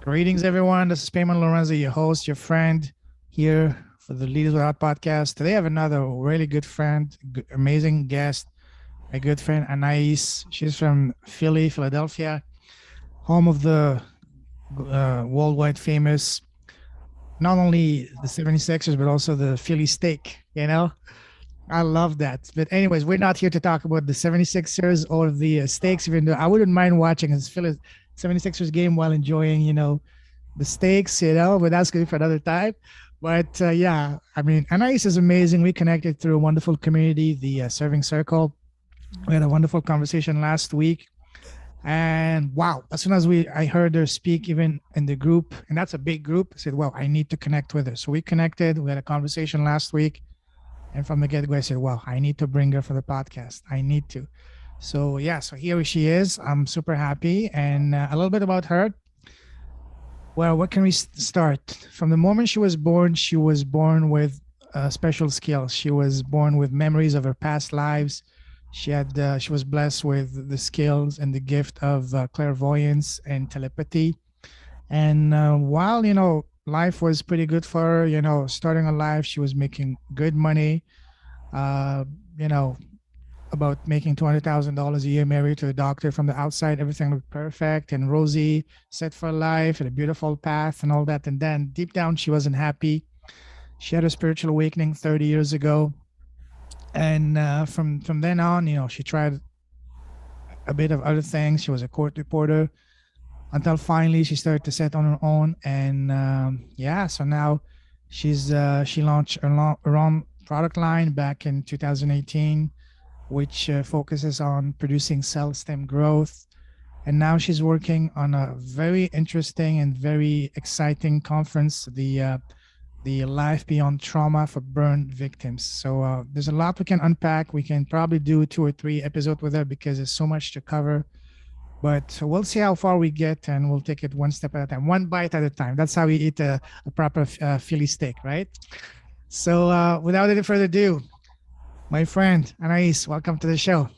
Greetings, everyone. This is Payman Lorenzo, your host, your friend here for the Leaders Without podcast. Today, I have another really good friend, amazing guest, my good friend Anaiis. She's from Philly, Philadelphia, home of the worldwide famous, not only the 76ers, but also the Philly steak. I love that. But, anyways, we're not here to talk about the 76ers or the steaks, even though I wouldn't mind watching a Philly 76ers game while enjoying, the stakes, but that's good for another time. But yeah, I mean, Anais is amazing. We connected through a wonderful community, the Serving Circle. We had a wonderful conversation last week. And wow, as soon as I heard her speak, even in the group, and that's a big group, I said, well, I need to connect with her. So we connected. We had a conversation last week. And from the get go, I said, well, I need to bring her for the podcast. I need to. So yeah, so here she is. I'm super happy. And a little bit about her. Well, what can we start? From the moment she was born with special skills. She was born with memories of her past lives. She was blessed with the skills and the gift of clairvoyance and telepathy. And while life was pretty good for her, starting her life, she was making good money. Uh, you know, about making $200,000 a year, married to a doctor. From the outside, everything looked perfect and rosy, set for life and a beautiful path and all that. And then deep down, she wasn't happy. She had a spiritual awakening 30 years ago. And from then on, she tried a bit of other things. She was a court reporter until finally she started to set on her own. And yeah, so now she launched her own product line back in 2018, which focuses on producing cell stem growth. And now she's working on a very interesting and very exciting conference, the Life Beyond Trauma for Burn Victims. So there's a lot we can unpack. We can probably do 2 or 3 episodes with her because there's so much to cover. But we'll see how far we get, and we'll take it one step at a time, one bite at a time. That's how we eat a proper Philly steak, right? So without any further ado, my friend Anais, welcome to the show.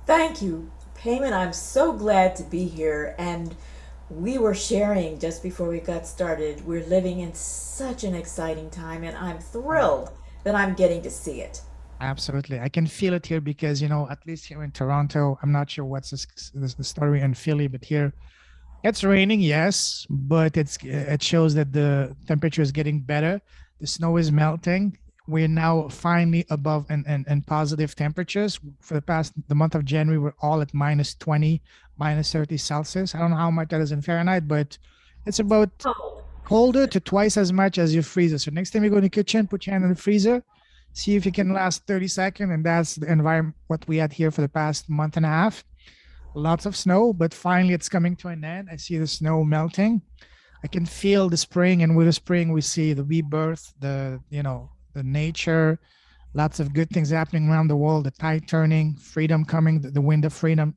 Thank you, Payman. I'm so glad to be here. And we were sharing just before we got started. We're living in such an exciting time, and I'm Yeah. thrilled that I'm getting to see it. Absolutely. I can feel it here because, at least here in Toronto, I'm not sure what's the story in Philly, but here it's raining, yes, but it shows that the temperature is getting better. The snow is melting. We're now finally above and positive temperatures. For the month of January, we're all at minus 20, minus 30 Celsius. I don't know how much that is in Fahrenheit, but it's about Oh, colder to twice as much as your freezer. So next time you go in the kitchen, put your hand in the freezer, see if you can last 30 seconds. And that's the environment what we had here for the past month and a half. Lots of snow, but finally it's coming to an end. I see the snow melting. I can feel the spring, and with the spring we see the rebirth, the nature, lots of good things happening around the world, the tide turning, freedom coming, the wind of freedom,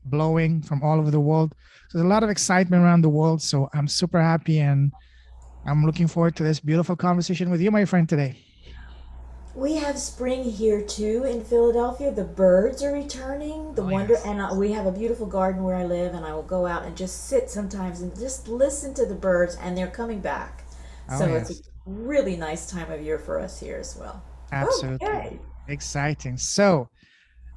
blowing from all over the world. So there's a lot of excitement around the world. So I'm super happy, and I'm looking forward to this beautiful conversation with you, my friend, today. we have spring here too in Philadelphia. The birds are returning. The Oh, wonder, yes. and we have a beautiful garden where I live, and I will go out and just sit sometimes and just listen to the birds, and they're coming back. Oh, So it's a yes. really nice time of year for us here as well. Absolutely. Okay. Exciting. So,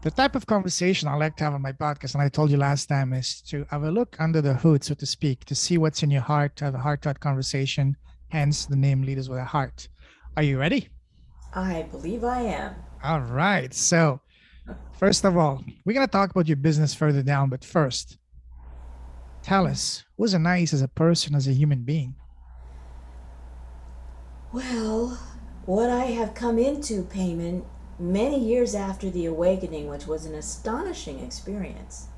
the type of conversation I like to have on my podcast, and I told you last time, is to have a look under the hood, so to speak, to see what's in your heart, to have a heart to heart conversation, hence the name Leaders with a Heart. Are you ready? I believe I am. All right. So, first of all, we're going to talk about your business further down, but first, tell us who's Anais as a person, as a human being? Well, what I have come into payment many years after the awakening, which was an astonishing experience,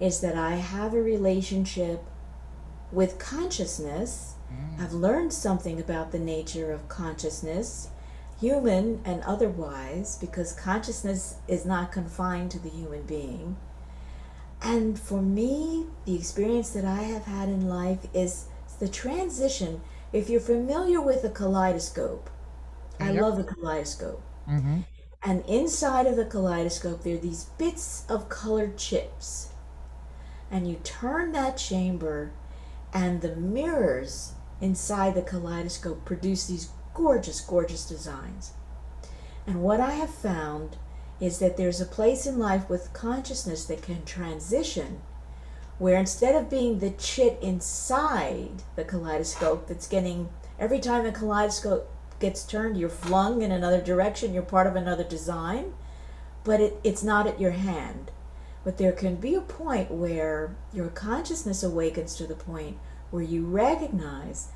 is that I have a relationship with consciousness. Mm, I've learned something about the nature of consciousness, human and otherwise, because consciousness is not confined to the human being. And for me, the experience that I have had in life is the transition. If you're familiar with a kaleidoscope, I yep. love the kaleidoscope. Mm-hmm. And inside of the kaleidoscope, there are these bits of colored chips. And you turn that chamber, And the mirrors inside the kaleidoscope produce these gorgeous, gorgeous designs. And what I have found is that there's a place in life with consciousness that can transition, where instead of being the chit inside the kaleidoscope that's getting, every time the kaleidoscope gets turned, you're flung in another direction, you're part of another design, but it's not at your hand. But there can be a point where your consciousness awakens to the point where you recognize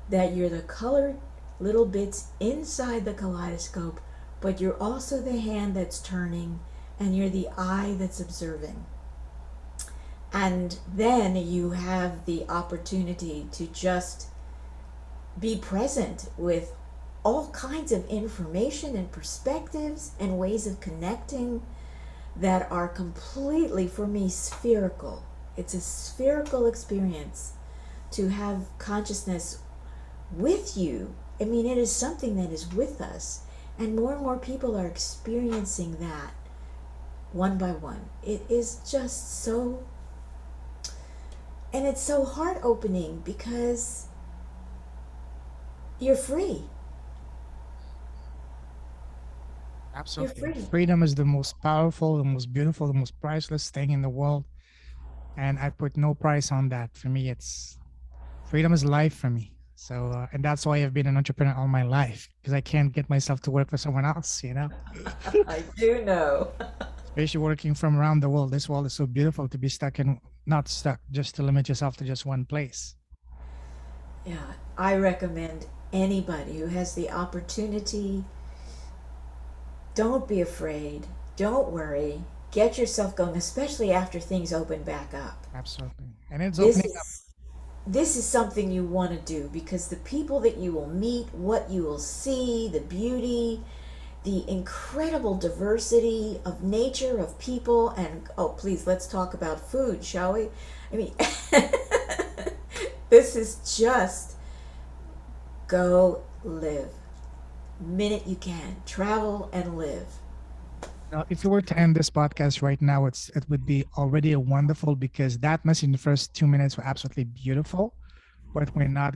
that you're the colored little bits inside the kaleidoscope, but you're also the hand that's turning and you're the eye that's observing. And then you have the opportunity to just be present with all kinds of information and perspectives and ways of connecting that are completely, for me, spherical. It's a spherical experience to have consciousness with you. I mean, it is something that is with us, and more people are experiencing that one by one. It is just so, and it's so heart opening because you're free. You're Absolutely. free. Freedom is the most powerful, the most beautiful, the most priceless thing in the world. And I put no price on that. For me, it's freedom is life for me. So, and that's why I've been an entrepreneur all my life because I can't get myself to work for someone else, I do know. Especially working from around the world. This world is so beautiful to be stuck in, not stuck, just to limit yourself to just one place. Yeah, I recommend anybody who has the opportunity, don't be afraid, don't worry, get yourself going, especially after things open back up. Absolutely. And it's This opening up. is this is something you want to do because the people that you will meet, what you will see, the beauty, the incredible diversity of nature, of people, and oh, please, let's talk about food, shall we? I mean, this is just go live. Minute you can, travel and live. Now, if you were to end this podcast right now, it would be already a wonderful because that message in the first 2 minutes were absolutely beautiful. But we're not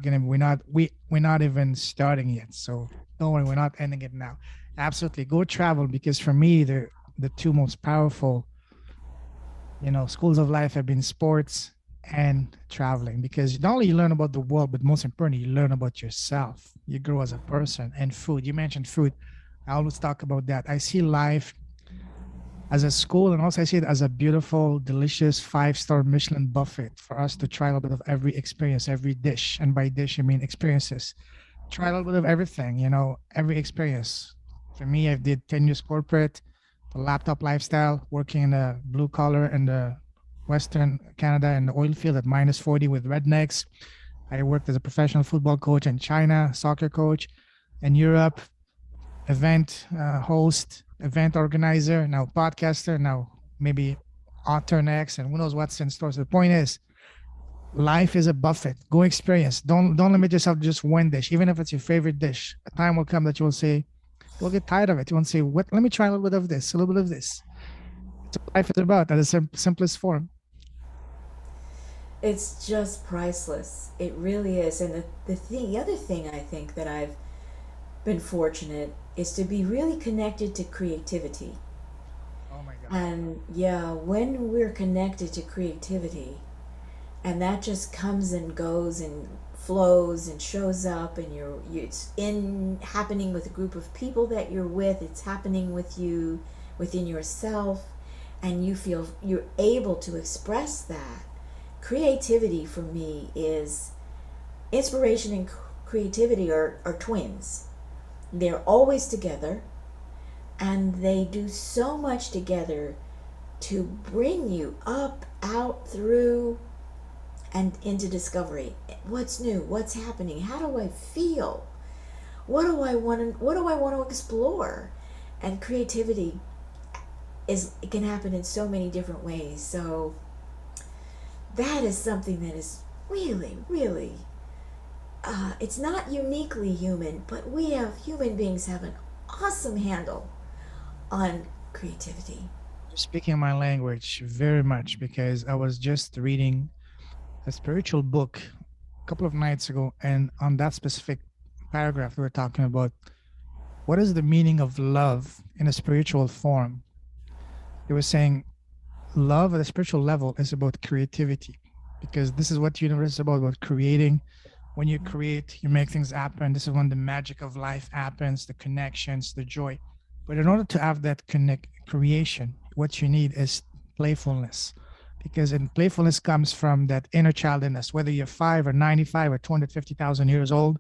even starting yet. So don't worry, we're not ending it now. Absolutely, go travel because for me, the two most powerful, schools of life have been sports and traveling because not only you learn about the world, but most importantly, you learn about yourself. You grow as a person and food. You mentioned food. I always talk about that. I see life as a school and also I see it as a beautiful, delicious 5-star Michelin buffet for us to try a little bit of every experience, every dish. And by dish, I mean experiences. Try a little bit of everything, every experience. For me, I did 10 years corporate, the laptop lifestyle, working in the blue collar in the Western Canada in the oil field at minus 40 with rednecks. I worked as a professional football coach in China, soccer coach in Europe, event host, event organizer, now podcaster, now maybe author next, and who knows what's in store. So the point is, life is a buffet. Go experience. Don't limit yourself to just one dish, even if it's your favorite dish. A time will come that you will say, you'll get tired of it. You won't say, "What? Let me try a little bit of this, a little bit of this." That's what life is about at the simplest form. It's just priceless. It really is. And the other thing I think that I've been fortunate is to be really connected to creativity. Oh my God. And yeah, when we're connected to creativity, and that just comes and goes and flows and shows up, and it's in happening with a group of people that you're with. It's happening with you within yourself, and you feel you're able to express that. Creativity for me is inspiration and creativity are twins. They're always together, and they do so much together to bring you up, out, through, and into discovery. What's new? What's happening? How do I feel? What do I want to explore? And creativity it can happen in so many different ways. So that is something that is really, really, it's not uniquely human, but human beings have an awesome handle on creativity. You're speaking my language very much because I was just reading a spiritual book a couple of nights ago, and on that specific paragraph, we were talking about what is the meaning of love in a spiritual form. They were saying love at a spiritual level is about creativity, because this is what the universe is about creating. When you create, you make things happen. This is when the magic of life happens, the connections, the joy. But in order to have that connect creation, what you need is playfulness, because in playfulness comes from that inner child in us. Whether you're 5 or 95 or 250,000 years old,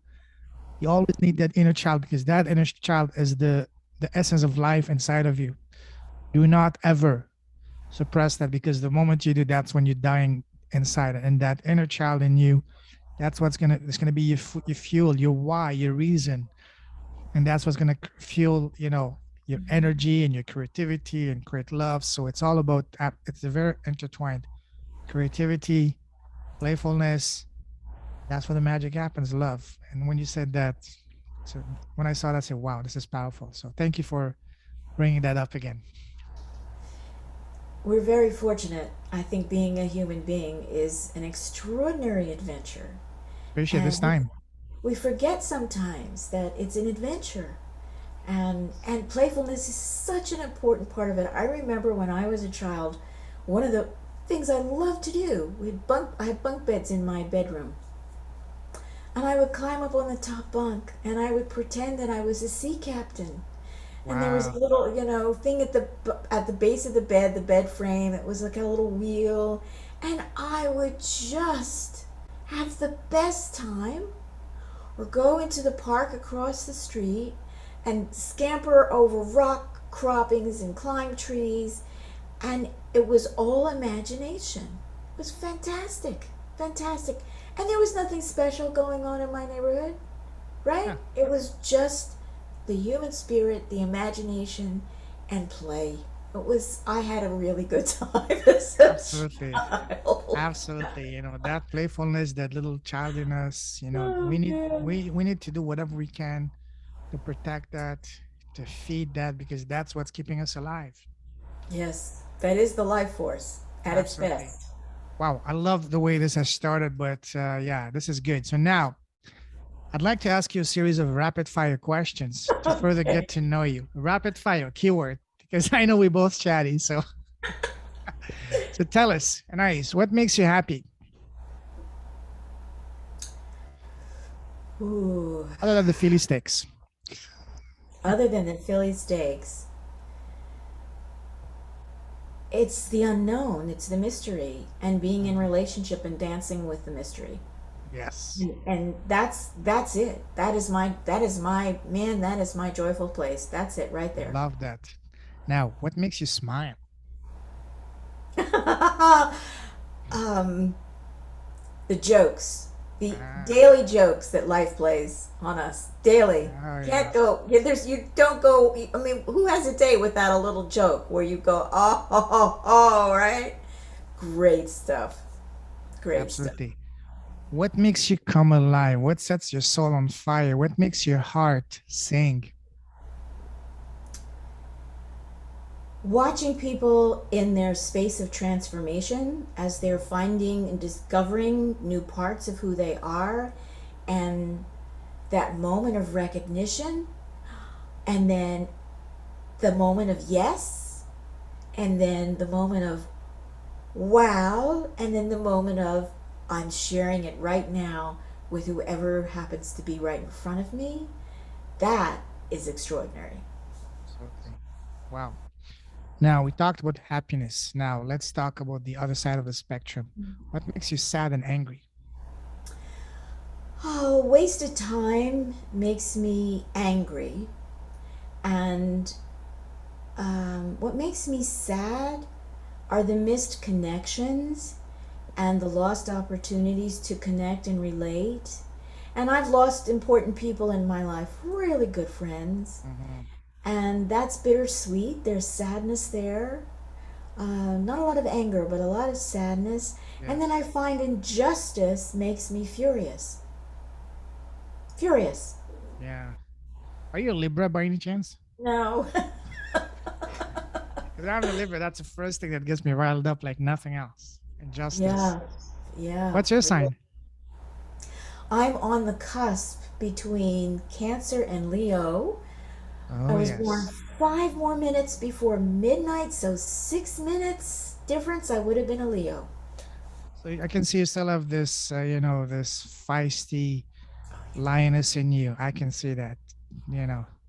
you always need that inner child, because that inner child is the essence of life inside of you. Do not ever suppress that, because the moment you do, that's when you're dying inside. And that inner child in you, that's what's gonna it's gonna be your fuel, your why, your reason, and that's what's gonna fuel your energy and your creativity and create love. So it's all about it's a very intertwined creativity, playfulness. That's where the magic happens, love. And when you said that, so when I saw that, I said, wow, this is powerful. So thank you for bringing that up again. We're very fortunate. I think being a human being is an extraordinary adventure. Appreciate this And time. we forget sometimes that it's an adventure. And playfulness is such an important part of it. I remember when I was a child, one of the things I loved to do, I had bunk beds in my bedroom. And I would climb up on the top bunk and I would pretend that I was a sea captain. And there was a Wow. little, thing at the base of the bed, the bed frame. It was like a little wheel, and I would just have the best time, or go into the park across the street and scamper over rock croppings and climb trees, and it was all imagination. It was fantastic, fantastic, and there was nothing special going on in my neighborhood, right? Yeah, It was just the human spirit, the imagination, and play. I had a really good time as a absolutely. child. Absolutely. That playfulness, that little child in us, Oh, we need man. we need to do whatever we can to protect that, to feed that, because that's what's keeping us alive. Yes, that is the life force at its Absolutely. best. Wow, I love the way this has started, but yeah, this is good. So now I'd like to ask you a series of rapid fire questions to further Okay. get to know you. Rapid fire keyword, because I know we both chatty. So tell us, Anais, what makes you happy Ooh. other than the Philly sticks? Other than the Philly steaks, it's the unknown, it's the mystery, and being in Mhm. relationship and dancing with the mystery. Yes, And that's it. That is my man, that is my joyful place. That's it right there. love that. Now, what makes you smile? um, the jokes, the Ah, daily jokes that life plays on us daily. oh Can't yeah, go. Yeah, there's you don't go. I mean, who has a day without a little joke where you go, oh, oh, oh, oh, right? Great stuff. Great stuff. absolutely. What makes you come alive? What sets your soul on fire? What makes your heart sing? Watching people in their space of transformation as they're finding and discovering new parts of who they are, and that moment of recognition, and then the moment of yes, and then the moment of wow, and then the moment of I'm sharing it right now with whoever happens to be right in front of me. That is extraordinary. Absolutely. Wow. Now, we talked about happiness. Now, let's talk about the other side of the spectrum. What makes you sad and angry? Oh, wasted time makes me angry. And what makes me sad are the missed connections and the lost opportunities to connect and relate. And I've lost important people in my life, really good friends. Mhm. And that's bittersweet. There's sadness there. Not a lot of anger, but a lot of sadness. And then I Yes. find injustice makes me furious. Furious. Yeah. Are you a Libra by any chance? No. If I'm a Libra, that's the first thing that gets me riled up like nothing else. Injustice. Yeah. Yeah. What's your sign? I'm on the cusp between Cancer and Leo. I Oh, was born yes. 5 more minutes before midnight, so 6 minutes difference, I would have been a Leo. So I can see you still have this, this feisty lioness in you. I can see that.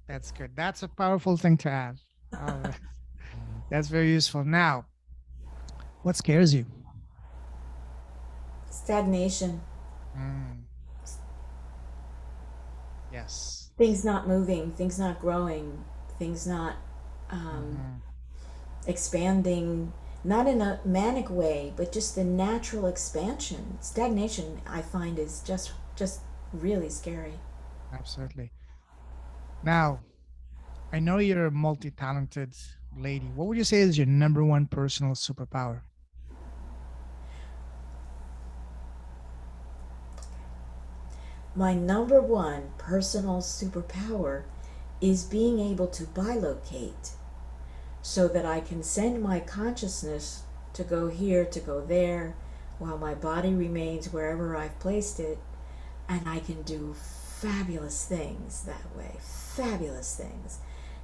That's good. That's a powerful thing to have. Oh, that's very useful. Now, what scares you? Stagnation, Mm, yes. things not moving, things not growing, things not um, Hmm. expanding, not in a manic way, but just the natural expansion. Stagnation, I find, is just really scary. Absolutely. Now, I know you're a multi-talented lady. What would you say is your number one personal superpower? My number one personal superpower is being able to bilocate so that I can send my consciousness to go here, to go there, while my body remains wherever I've placed it, and I can do fabulous things that way. Fabulous things.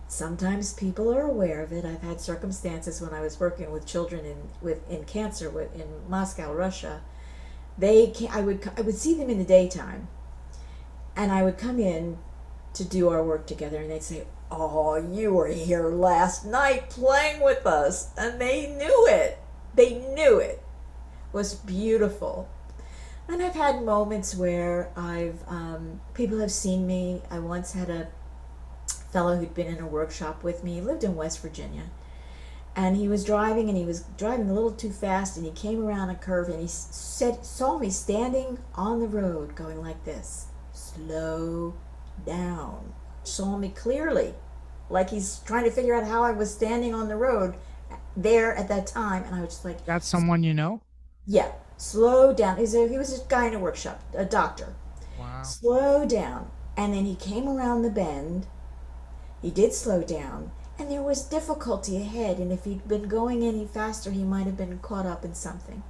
Sometimes people are aware of it. I've had circumstances when I was working with children in cancer in Moscow, Russia. I would see them in the daytime, and I would come in to do our work together, and they'd say, "Oh, you were here last night playing with us," and they knew it. They knew it. It was beautiful. And I've had moments where people have seen me. I once had a fellow who'd been in a workshop with me. He lived in West Virginia, and he was driving, and he was driving a little too fast, and he came around a curve, and he saw me standing on the road going like this, slow down. Saw me clearly, like he's trying to figure out how I was standing on the road there at that time, and I was just like, That's someone you know? yeah, slow down. He was a guy in a workshop, a doctor. Wow. Slow down. And then he came around the bend. He did slow down, and there was difficulty ahead, and if he'd been going any faster, he might have been caught up in something.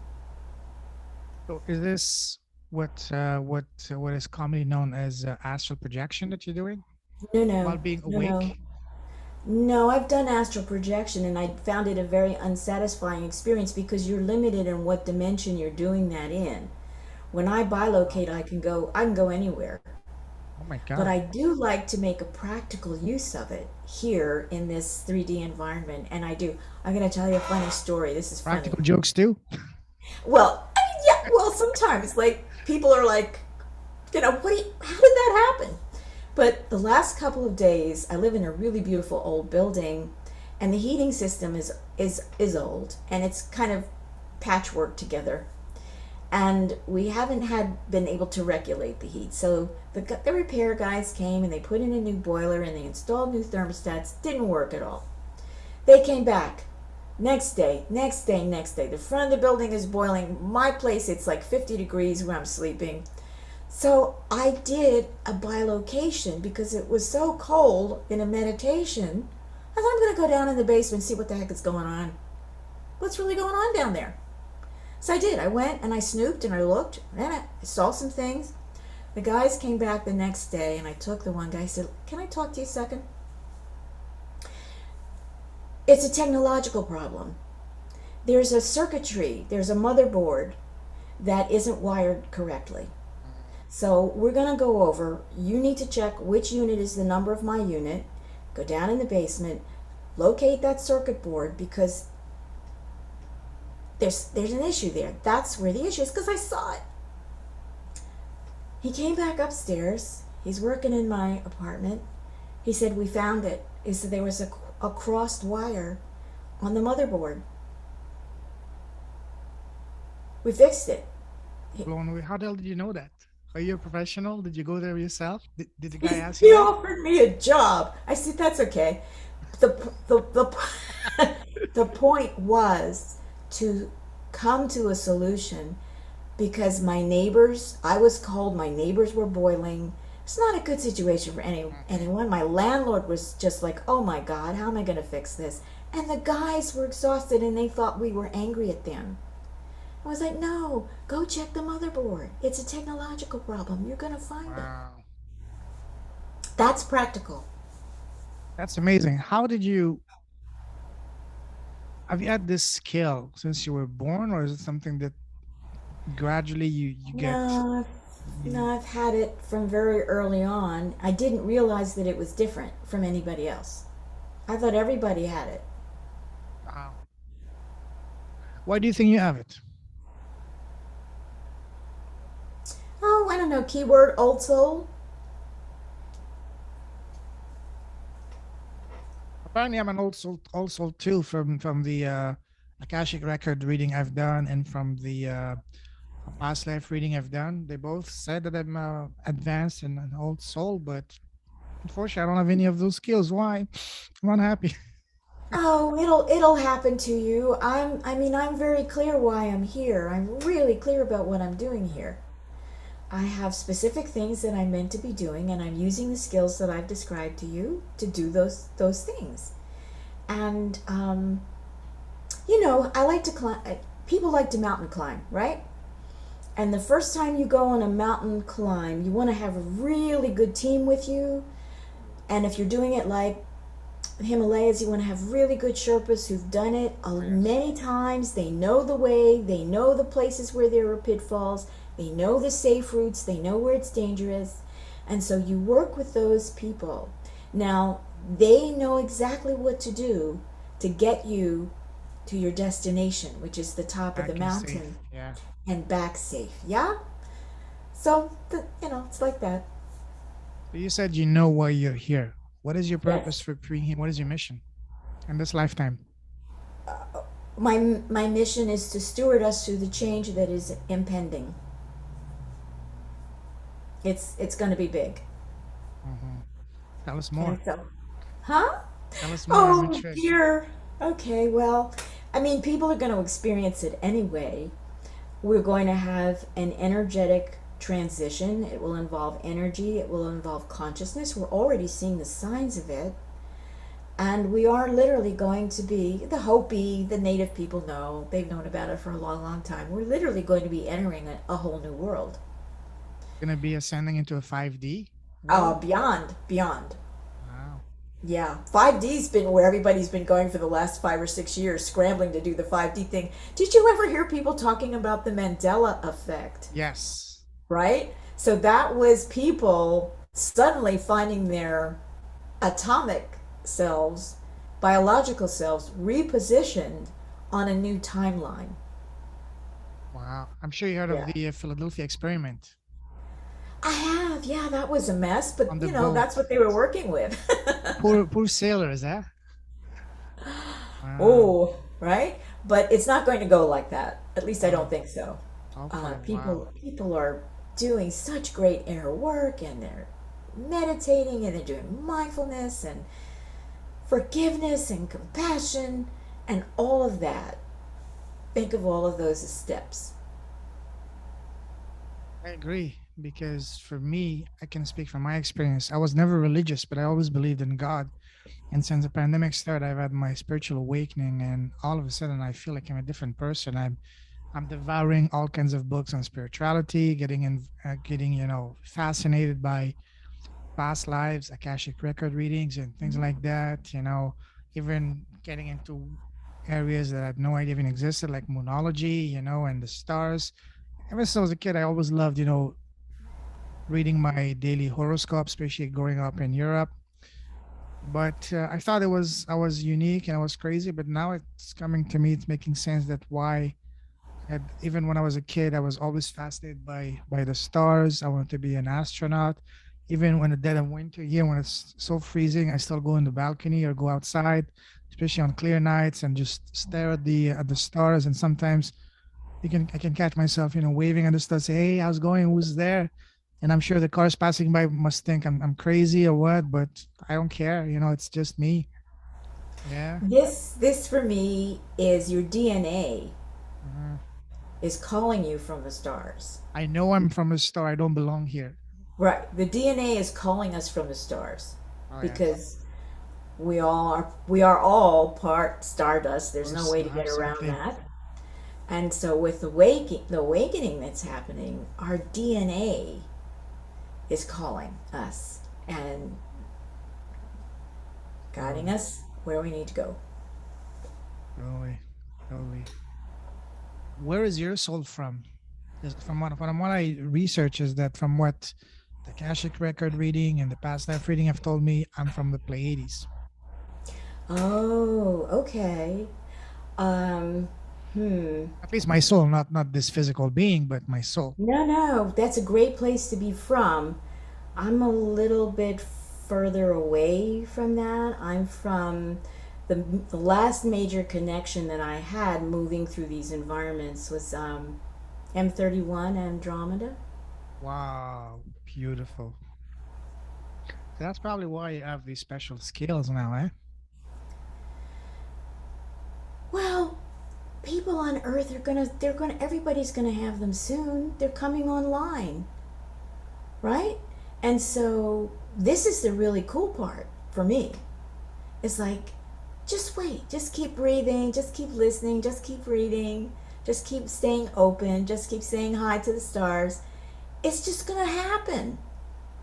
So is this what is commonly known as astral projection that you're doing No, while no, being no, no. awake? No, I've done astral projection, and I found it a very unsatisfying experience because you're limited in what dimension you're doing that in. When I Oh, bilocate, I can go anywhere. oh my But God. I do like to make a practical use of it here in this 3D environment, and I do. I'm going to tell you a funny story. This is funny. Practical jokes too. Well, I mean, yeah, well, sometimes like people are like, how did that happen? But the last couple of days, I live in a really beautiful old building, and the heating system is old, and it's kind of patchwork together, and we haven't had been able to regulate the heat. So the repair guys came, and they put in a new boiler, and they installed new thermostats. Didn't work at all. They came back. Next day, next day, next day. The front of the building is boiling. My place, it's like 50 degrees where I'm sleeping. So I did a bilocation because it was so cold in a meditation. I thought, I'm going to go down in the basement and see what the heck is going on. What's really going on down there? So I did. I went and I snooped and I looked and I saw some things. The guys came back the next day, and I took the one guy. I said, "Can I talk to you a second?" It's a technological problem. There's a circuitry, there's a motherboard that isn't wired correctly. So we're going to go over. You need to check which unit is the number of my unit. Go down in the basement, locate that circuit board because there's an issue there. That's where the issue is because I saw it. He came back upstairs. He's working in my apartment. He said, "We found it." He said there was a crossed wire on the motherboard. We fixed it. He, Blown away. How the hell did you know that? Are you a professional? Did you go there yourself? Did the guy he, ask he you that? offered me a job. I said, "That's okay." The the point was to come to a solution because I was cold, my neighbors were boiling. It's not a good situation for Mhm. anyone. My landlord was just like, "Oh my God, how am I going to fix this?" And the guys were exhausted, and they thought we were angry at them. I was like, no, go check the motherboard. It's a technological problem. You're going to find it. Wow. That's practical. That's amazing. How did you have you had this skill since you were born, or is it something that gradually you get No, you no, I've had it from very early on. I didn't realize that it was different from anybody else. I thought everybody had it. wow. Why do you think you have it? Oh, I don't know. Keyword old soul. Apparently I'm an old soul too from the Akashic record reading I've done and from the a past life reading I've done. They both said that I'm advanced and an old soul, but unfortunately, I don't have any of those skills. Why? I'm unhappy. Oh, it'll happen to you. I'm very clear why I'm here. I'm really clear about what I'm doing here. I have specific things that I'm meant to be doing, and I'm using the skills that I've described to you to do those things. And I like to climb. People like to mountain climb, right? And the first time you go on a mountain climb, you want to have a really good team with you. And if you're doing it like the Himalayas, you want to have really good Sherpas who've done it Yes. many times. They know the way, they know the places where there are pitfalls, they know the safe routes, they know where it's dangerous. And so you work with those people. Now, they know exactly what to do to get you to your destination, which is the top of the Back and safe. mountain, Yeah. and back safe. Yeah? So, it's like that. So you said you know why you're here. What is your Yes. purpose for being here? What is your mission in this lifetime? My mission is to steward us through the change that is impending. It's going to be big. Hmm. Tell us And more. so, huh? Tell us more. I'm Oh intrigued. dear. Okay, well, I mean, people are going to experience it anyway. We're going to have an energetic transition. It will involve energy, it will involve consciousness. We're already seeing the signs of it. And we are literally going to be the Hopi, the native people know, they've known about it for a long, long time. We're literally going to be entering a whole new world. Gonna be ascending into a 5D world. Beyond. Wow. Yeah, 5D's been where everybody's been going for the last 5 or 6 years, scrambling to do the 5D thing. Did you ever hear people talking about the Mandela effect? Yes. Right? So that was people suddenly finding their atomic selves, biological selves, repositioned on a new timeline. Wow. I'm sure you heard of Yeah. the Philadelphia experiment I have, yeah, that was a mess, but on the boat. that's what they were working with. Poor sailors, huh? Wow. Oh, right? But it's not going to go like that. At least I don't Oh, think so. hopefully. Wow. People are doing such great inner work, and they're meditating, and they're doing mindfulness and forgiveness and compassion and all of that. Think of all of those as steps. I agree because for me, I can speak from my experience. I was never religious, but I always believed in God. And since the pandemic started, I've had my spiritual awakening, and all of a sudden, I feel like I'm a different person. I'm devouring all kinds of books on spirituality, getting fascinated by past lives, akashic record readings, and things like that. Even getting into areas that I had no idea even existed, like moonology, and the stars. Ever since I was a kid, I always loved, reading my daily horoscope, especially growing up in Europe. But I thought I was unique and I was crazy. But now it's coming to me. It's making sense that why even when I was a kid, I was always fascinated by the stars. I wanted to be an astronaut. Even when the dead of winter here, when it's so freezing, I still go in the balcony or go outside, especially on clear nights, and just stare at the stars. And sometimes I can catch myself, waving at the stars, say, "Hey, how's it going? Who's there?" And I'm sure the cars passing by must think I'm crazy or what, but I don't care. It's just me. Yeah. This for me is your DNA Mhm. is calling you from the stars. I know I'm from a star. I don't belong here. Right. The DNA is calling us from the stars Oh yes. because we are all part stardust. Of There's no course. way to get around Absolutely. that. And so with the awakening that's happening, our DNA is calling us and guiding Totally, us where we need to go. totally, totally. Where is your soul from? Is from what I research is that from what the Akashic record reading and the past life reading have told me, I'm from the Pleiades. Oh, okay. Um, hmm. At least my soul, not this physical being, but my soul. No, no, that's a great place to be from. I'm a little bit further away from that. I'm from the last major connection that I had moving through these environments was M31 Andromeda. Wow, beautiful. So that's probably why you have these special skills now, eh? Well, people on Earth everybody's gonna have them soon. They're coming online, right? And so this is the really cool part for me. It's like, just wait, just keep breathing, just keep listening, just keep reading, just keep staying open, just keep saying hi to the stars. It's just gonna happen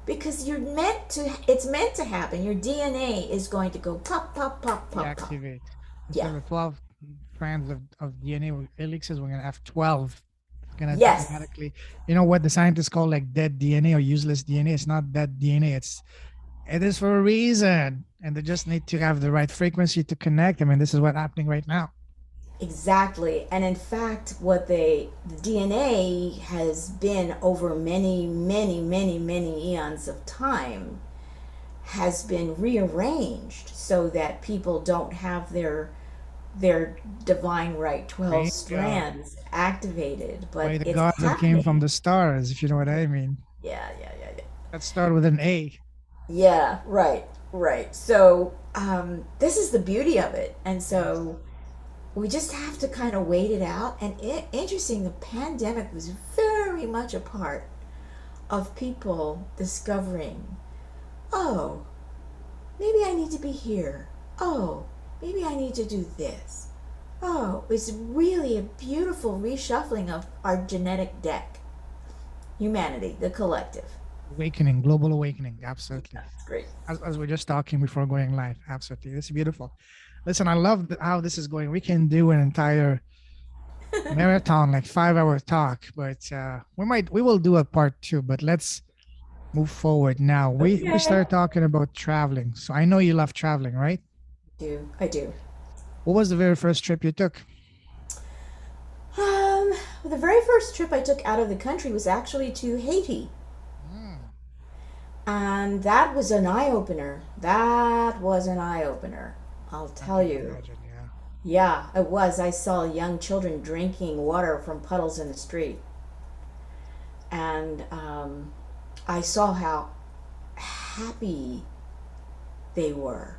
because it's meant to happen. Your DNA is going to go pop, pop, pop, pop, pop. Deactivate. Instead Yeah. of the 12 strands of DNA helixes, we're going to have 12. It's going to Yes. automatically, you know what the scientists call like dead DNA or useless DNA? It's not dead DNA. It is for a reason. And they just need to have the right frequency to connect. I mean, this is what's happening right now. Exactly. And in fact, the DNA has been over many, many, many, many eons of time has been rearranged so that people don't have their divine right 12 Bingo. strands activated, but By the it's gods that came from happening. the stars, if you know what I mean. Yeah, yeah, yeah, yeah. Let's start with an A. Yeah, right, right. So this is the beauty of it. And Yes. so we just have to kind of wait it out. And interesting, the pandemic was very much a part of people discovering, oh, maybe I need to be here. Oh, maybe I need to do this. Oh, it's really a beautiful reshuffling of our genetic deck. Humanity, the collective. Awakening, global awakening. Absolutely. That's great. As we're just talking before going live. Absolutely. This is beautiful. Listen, I love how this is going. We can do an entire marathon, like 5 hour talk, but we will do a part two, but let's move forward now. We Okay. started talking about traveling. So I know you love traveling, right? I do. What was the very first trip you took? Well, the very first trip I took out of the country was actually to Haiti. Mm, And that was an eye opener. That was an eye opener. I'll I tell can you. imagine, yeah. Yeah, it was. I saw young children drinking water from puddles in the street. And I saw how happy they were.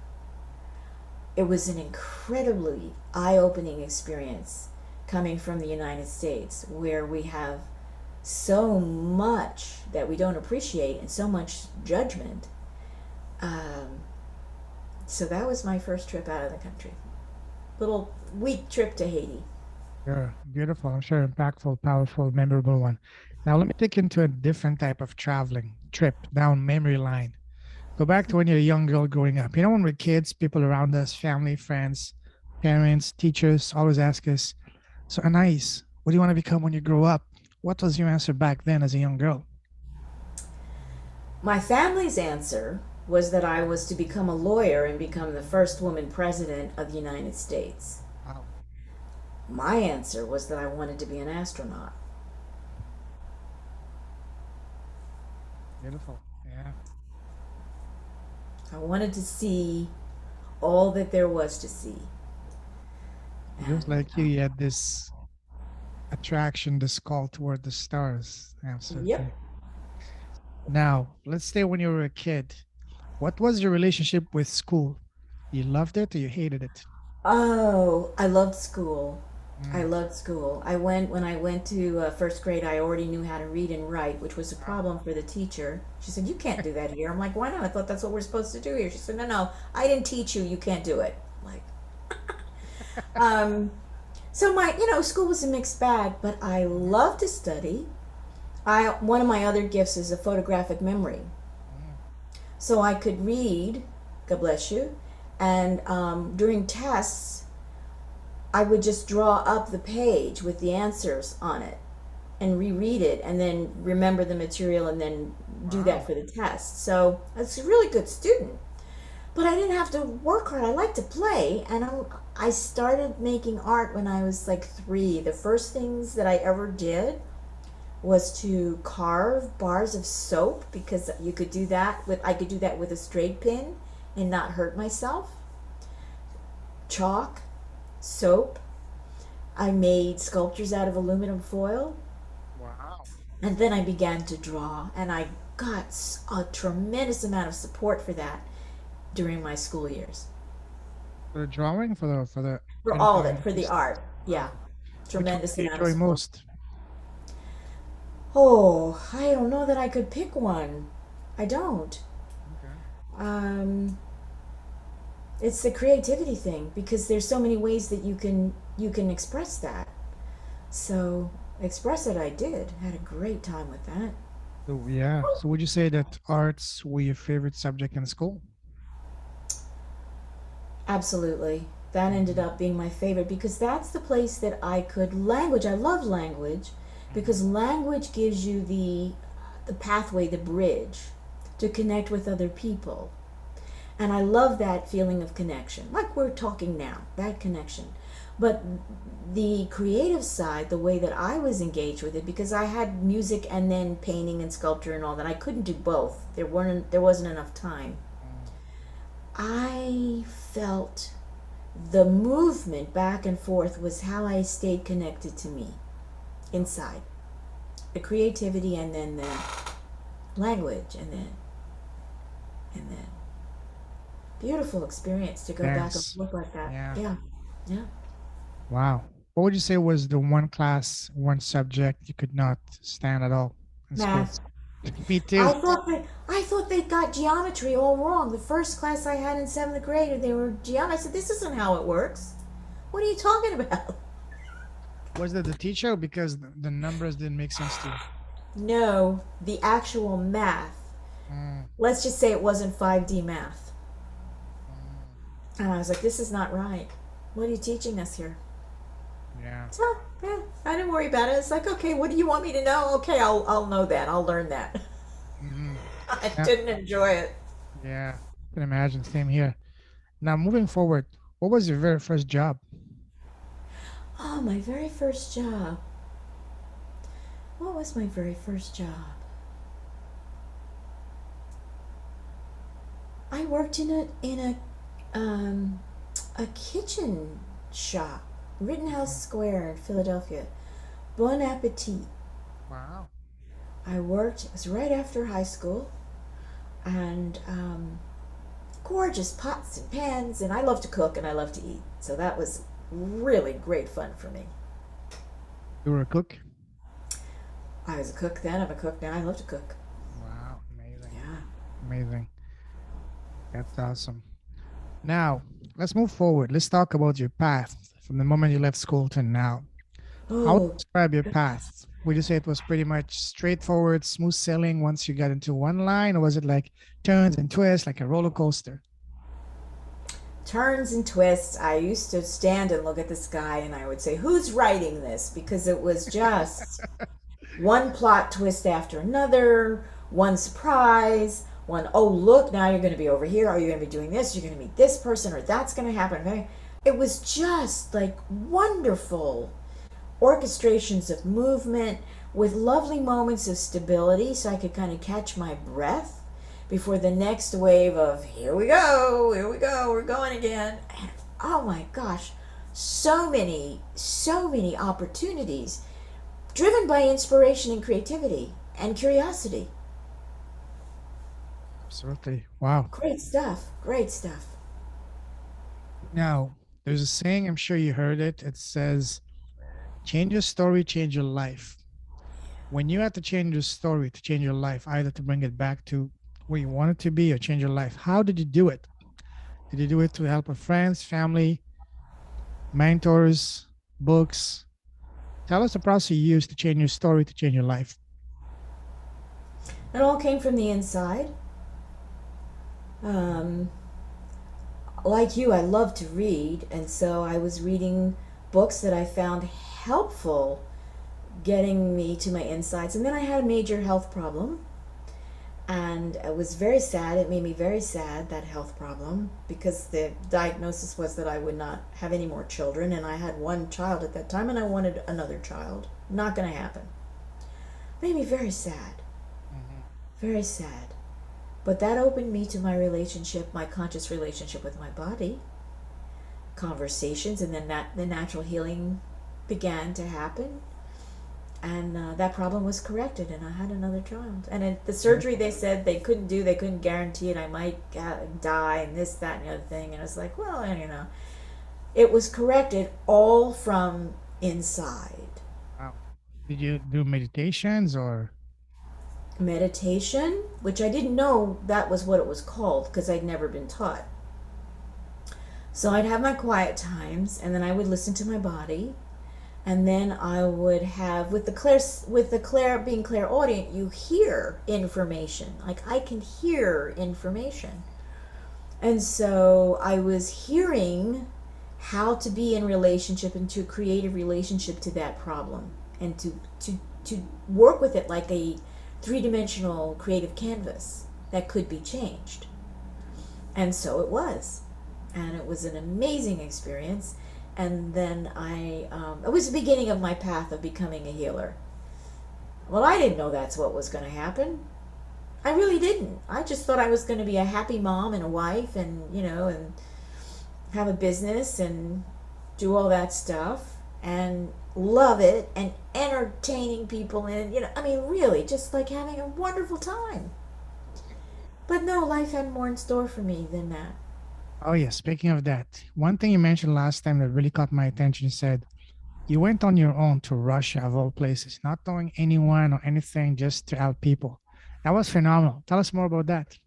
It was an incredibly eye opening experience coming from the United States, where we have so much that we don't appreciate and so much judgment. Um, so that was my first trip out of the country. Little week trip to Haiti. Sure. Beautiful. I'm sure impactful, powerful, memorable one. Now let me take into a different type of traveling trip down memory line. Go back to when you're a young girl growing up. You know, when we're kids, people around us, family, friends, parents, teachers always ask us, so Anais, what do you want to become when you grow up? What was your answer back then as a young girl? My family's answer was that I was to become a lawyer and become the first woman president of the United States. Wow, My answer was that I wanted to be an astronaut. beautiful. Yeah. I wanted to see all that there was to see. Just And like you had this attraction, this call toward the stars. yep. Absolutely. Now, let's stay when you were a kid. What was your relationship with school? You loved it or you hated it? Oh, I loved school. I Mm, loved school. When I went to first grade, I already knew how to read and write, which was a wow. problem for the teacher. She said, "You can't do that here." I'm like, "Why not? I thought that's what we're supposed to do here." She said, "No, no, I didn't teach you. You can't do it." I'm like, um, So my, school was a mixed bag, but I love to study. One of my other gifts is a photographic memory. Mm. So I could read, God bless you, and during tests, I would just draw up the page with the answers on it and reread it and then remember the material and then do that Wow. for the test. So I was a really good student. But I didn't have to work hard. I like to play, and I started making art when I was like 3. The first things that I ever did was to carve bars of soap because you could do that with I could do that with a straight pin and not hurt myself. Chalk, soap. I made sculptures out of aluminum foil, Wow. and then I began to draw, and I got a tremendous amount of support for that during my school years. For the drawing, for the For all of it, entire for the piece. art. Yeah. Wow. Which one Tremendous do you amount of enjoy support. most? Oh, I don't know that I could pick one. I don't. Okay. Um, it's the creativity thing because there's so many ways that you can express that. So express it. I did. Had a great time with that. So yeah. So would you say that arts were your favorite subject in school? Absolutely. That ended Mm-hmm. up being my favorite because that's the place that I could language. I love language Mm-hmm. because language gives you the pathway, the bridge to connect with other people. And I love that feeling of connection, like we're talking now, that connection. But the creative side, the way that I was engaged with it, because I had music and then painting and sculpture and all that, I couldn't do both. There wasn't enough time. Mm. I felt the movement back and forth was how I stayed connected to me inside. The creativity and then the language and then beautiful experience to go back and Dance. forth like that. Yeah. Yeah. Yeah. Wow. What would you say was the one class, one subject you could not stand at all in school? Math. Me too. I thought they got geometry all wrong. The first class I had in 7th grade, they were geometry. I said, "This isn't how it works. What are you talking about?" Was it the teacher or because the numbers didn't make sense to you? No, the actual math. Mm, Let's just say it wasn't 5D math. mm, And I was like, "This is not right. What are you teaching us here?" yeah. So, yeah, I didn't worry about it. It's like, okay, what do you want me to know? Okay, I'll know that. I'll learn that. Hmm. I Yeah. didn't enjoy it. Yeah. Can imagine. Same here. Now, moving forward, what was your very first job? Oh, my very first job. What was my very first job? I worked in a kitchen shop, Rittenhouse Mhm. Square in Philadelphia. Bon appetit. Wow. I worked. It was right after high school, and gorgeous pots and pans, and I love to cook and I love to eat. So that was really great fun for me. You were a cook? I was a cook then. I'm a cook now. I love to cook. Wow. Amazing. Yeah. Amazing. That's awesome. Now, let's move forward. Let's talk about your path from the moment you left school to now. How would you Oh, describe your goodness. path? Would you say it was pretty much straightforward, smooth sailing once you got into one line, or was it like turns and twists, like a roller coaster? Turns and twists. I used to stand and look at the sky and I would say, "Who's writing this?" Because it was just one plot twist after another, one surprise, one, oh, look, now you're going to be over here. Are you going to be doing this? You're going to meet this person, or that's going to happen. Okay? It was just like wonderful orchestrations of movement with lovely moments of stability so I could kind of catch my breath before the next wave of here we go, we're going again. And oh my gosh, so many opportunities driven by inspiration and creativity and curiosity. Absolutely. Wow. Great stuff, great stuff. Now, there's a saying, I'm sure you heard it. It says, change your story, change your life. When you had to change your story to change your life, either to bring it back to where you want it to be or change your life, how did you do it? Did you do it to help with friends, family, mentors? books. Tell us the process you used to change your story, to change your life. It all came from the inside. Um, like you, I love to read, and so I was reading books that I found helpful getting me to my insides. And then I had a major health problem, and it was very sad. It made me very sad, that health problem, because the diagnosis was that I would not have any more children, and I had one child at that time, and I wanted another child. Not going to happen. Made me very sad, Mhm. very sad. But that opened me to my relationship, my conscious relationship with my body, conversations, and then that the natural healing began to happen. And that problem was corrected, and I had another child. And at the surgery, they said they couldn't guarantee it. I might die, and this, that, and the other thing. And I was like, well, it was corrected all from inside. Wow. Did you do meditations or? Meditation, which I didn't know that was what it was called because I'd never been taught. So I'd have my quiet times, and then I would listen to my body, and then I would have with the clair being clairaudient, you hear information. Like I can hear information, and so I was hearing how to be in relationship and to create a relationship to that problem, and to work with it like a three-dimensional creative canvas that could be changed. And so it was, and it was an amazing experience. And then it was the beginning of my path of becoming a healer. Well, I didn't know that's what was going to happen. I really didn't. I just thought I was going to be a happy mom and a wife, and and have a business and do all that stuff and love it and entertaining people, and I mean, really just like having a wonderful time. But no, life had more in store for me than that. Oh, yeah. Speaking of that, one thing you mentioned last time that really caught my attention, you said you went on your own to Russia, of all places, not knowing anyone or anything, just to help people. That was phenomenal. Tell us more about that.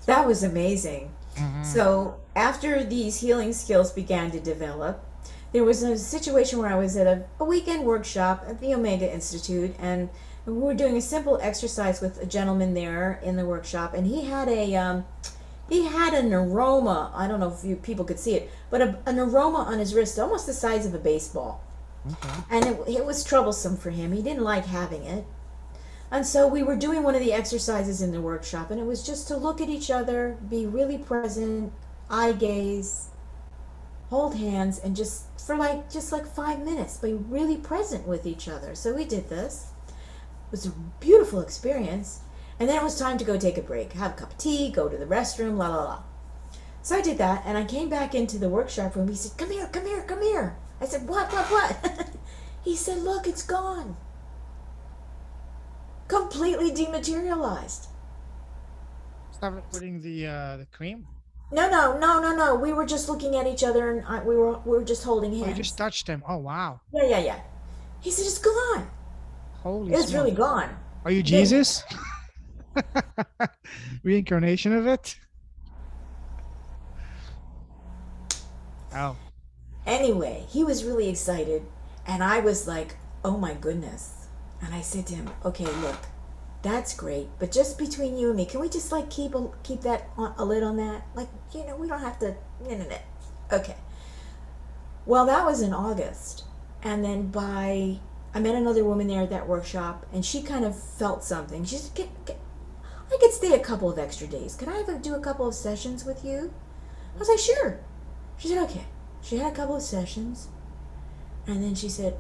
That was amazing. Hmm. So after these healing skills began to develop, there was a situation where I was at a weekend workshop at the Omega Institute, and we were doing a simple exercise with a gentleman there in the workshop, and he had an aroma. I don't know if people could see it, but an aroma on his wrist, almost the size of a baseball, Okay. and it was troublesome for him. He didn't like having it. And so we were doing one of the exercises in the workshop, and it was just to look at each other, be really present, eye gaze, hold hands, and just like 5 minutes, be really present with each other. So we did this. It was a beautiful experience. And then it was time to go take a break, have a cup of tea, go to the restroom, la la la. So I did that, and I came back into the workshop room. He said, "Come here, come here, come here." I said, What?" He said, "Look, it's gone. Completely dematerialized." Stop putting the cream. No, no, no, no, no. We were just looking at each other, and we were just holding Oh, you just hands. touched them. Oh, wow. Yeah, yeah, yeah. He said, "It's gone. Holy It's really smoke. gone." Are you Then Jesus? Reincarnation of it? Oh, anyway, he was really excited, and I was like, "Oh my goodness!" And I said to him, "Okay, look, that's great, but just between you and me, can we just like keep that on, a lid on that? Like, we don't have to. No, no, no. Okay." Well, that was in August, and then I met another woman there at that workshop, and she kind of felt something. She said, I could stay a couple of extra days. Could I do a couple of sessions with you?" I was like, "Sure." She said, "Okay." She had a couple of sessions, and then she said,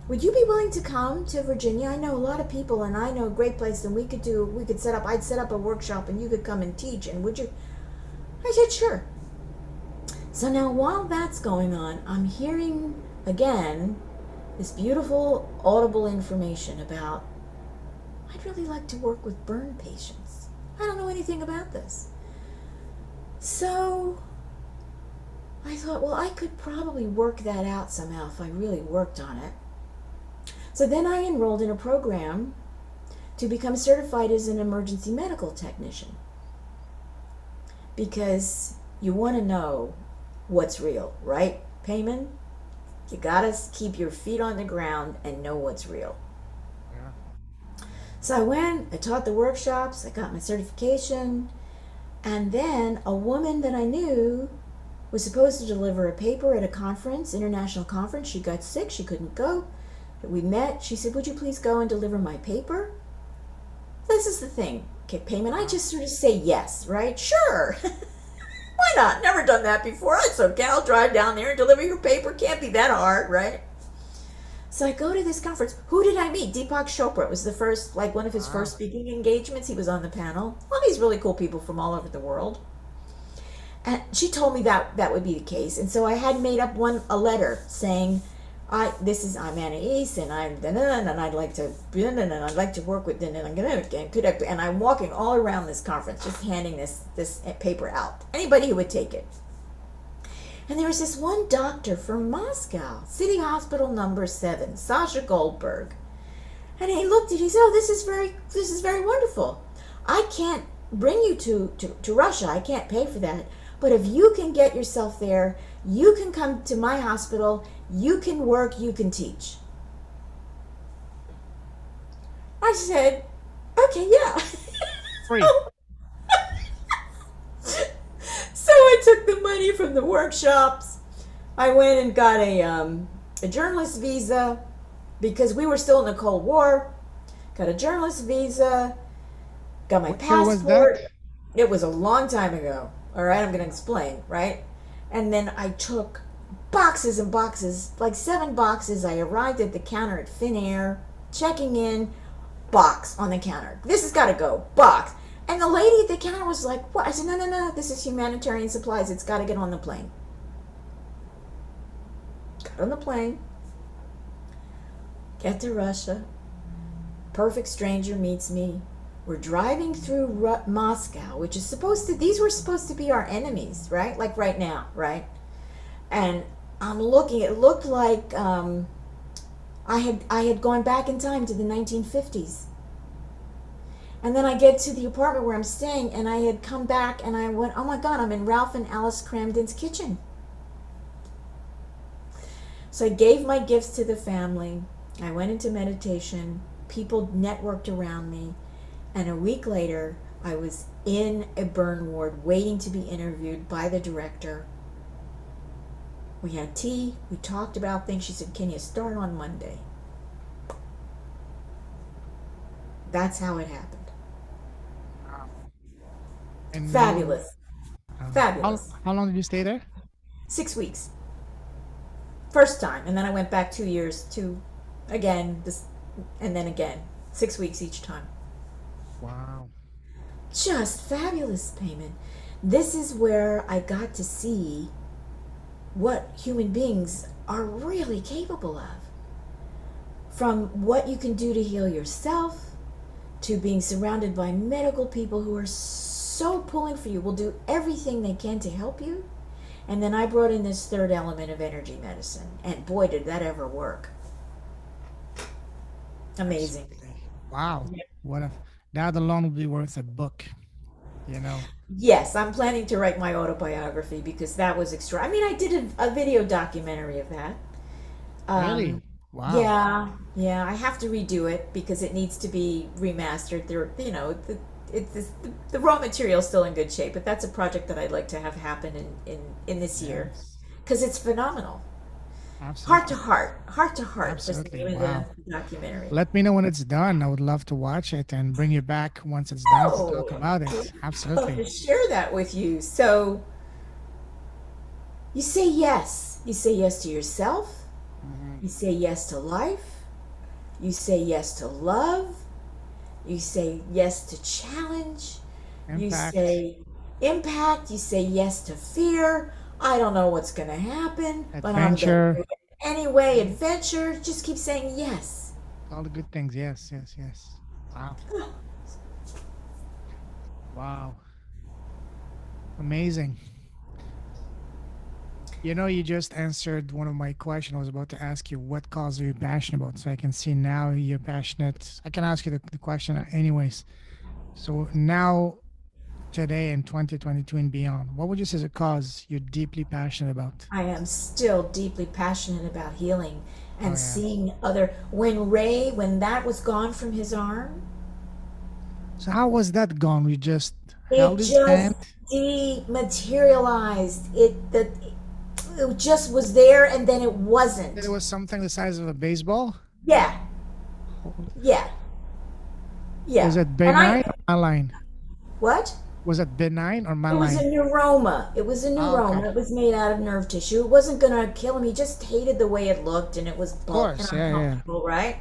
"Would you be willing to come to Virginia? I know a lot of people, and I know a great place, and I'd set up a workshop, and you could come and teach, and would you?" I said, "Sure." So now, while that's going on, I'm hearing again this beautiful audible information about, "I'd really like to work with burn patients. I don't know anything about this." So I thought, well, I could probably work that out somehow if I really worked on it. So then I enrolled in a program to become certified as an emergency medical technician, because you want to know what's real, right, Payman? You gotta keep your feet on the ground and know what's real. Yeah. So I went, I taught the workshops, I got my certification, and then a woman that I knew was supposed to deliver a paper at a conference, international conference. She got sick, she couldn't go. We met. She said, "Would you please go and deliver my paper?" This is the thing, okay, payment. I Wow. just sort of say yes, right? Sure. Why not? Never done that before. It's okay. I'll drive down there and deliver your paper. Can't be that hard, right? So I go to this conference. Who did I meet? Deepak Chopra. It was the first, like one of his first Wow. speaking engagements. He was on the panel. All these really cool people from all over the world. And she told me that that would be the case. And so I had made up a letter saying, I'm Anaiis and I'm and I'd like to and I'd like to work with and I'm walking all around this conference just handing this paper out. Anybody who would take it. And there was this one doctor from Moscow, City Hospital number 7, Sasha Goldberg. And he looked at it, he said, "Oh, this is very wonderful. I can't bring you to Russia. I can't pay for that. But if you can get yourself there, you can come to my hospital, you can work, you can teach." I said, "Okay, yeah." Free. So I took the money from the workshops. I went and got a journalist visa because we were still in the Cold War. Got a journalist visa, got my What year was that? passport. It was a long time ago. All right, I'm going to explain, right? And then I took boxes and boxes, like 7 boxes. I arrived at the counter at Finnair, checking in, box on the counter. This has got to go, box. And the lady at the counter was like, "What?" I said, "No, no, no, this is humanitarian supplies. It's got to get on the plane." Got on the plane, get to Russia. Perfect stranger meets me. We're driving through Moscow, which is these were supposed to be our enemies, right? Like right now, right? And I'm looking, it looked like I had gone back in time to the 1950s. And then I get to the apartment where I'm staying, and I had come back and I went, "Oh my God, I'm in Ralph and Alice Cramden's kitchen." So I gave my gifts to the family. I went into meditation. People networked around me. And a week later, I was in a burn ward waiting to be interviewed by the director. We had tea. We talked about things. She said, "Can you start on Monday?" That's how it happened. Wow. And you, Fabulous. Fabulous. how long did you stay there? 6 weeks. First time. And then I went back 2 years to again, this, and then again. 6 weeks each time. Wow. Just fabulous, payment. This is where I got to see what human beings are really capable of. From what you can do to heal yourself, to being surrounded by medical people who are so pulling for you, will do everything they can to help you. And then I brought in this third element of energy medicine. And boy, did that ever work. Amazing. Absolutely. Wow. What a that alone would be worth a book, you know. Yes, I'm planning to write my autobiography because that was extra. I mean, I did a video documentary of that. Really? Um, Wow. yeah, yeah, I have to redo it because it needs to be remastered. The raw material is still in good shape, but that's a project that I'd like to have happen in this year Yes. because it's phenomenal. Absolutely. Heart to heart was the Absolutely. name of Wow. the documentary. Let me know when it's done. I would love to watch it and bring you back once it's done to Oh, talk about it. I'd love to Absolutely. share that with you. So you say yes. You say yes to yourself. Mhm. You say yes to life. You say yes to love. You say yes to challenge. You Impact, say impact. You say yes to fear. I don't know what's going to happen, but I'm going to do adventure, it anyway. yeah, Adventure. Just keep saying yes. all the good things. Yes, yes, yes. Wow. Wow. Amazing. You know, you just answered one of my questions. I was about to ask you what cause are you passionate about? So I can see now you're passionate. I can ask you the question anyways. So now today in 2022 and beyond? What would you say is a cause you're deeply passionate about? I am still deeply passionate about healing Oh, and yes. seeing other. When that was gone from his arm, So how was that gone? We just held it his hand. just dematerialized. It just was there and then it It wasn't. was something the size of a baseball. Yeah, Holy- yeah, Was yeah. it And benign or malign? what? Was it benign or It was a malign? neuroma. It was a Oh, okay. neuroma. It was made out of nerve tissue. It wasn't gonna kill him. He just hated the way it looked and it was Of bulky and course. Yeah, yeah. uncomfortable, right?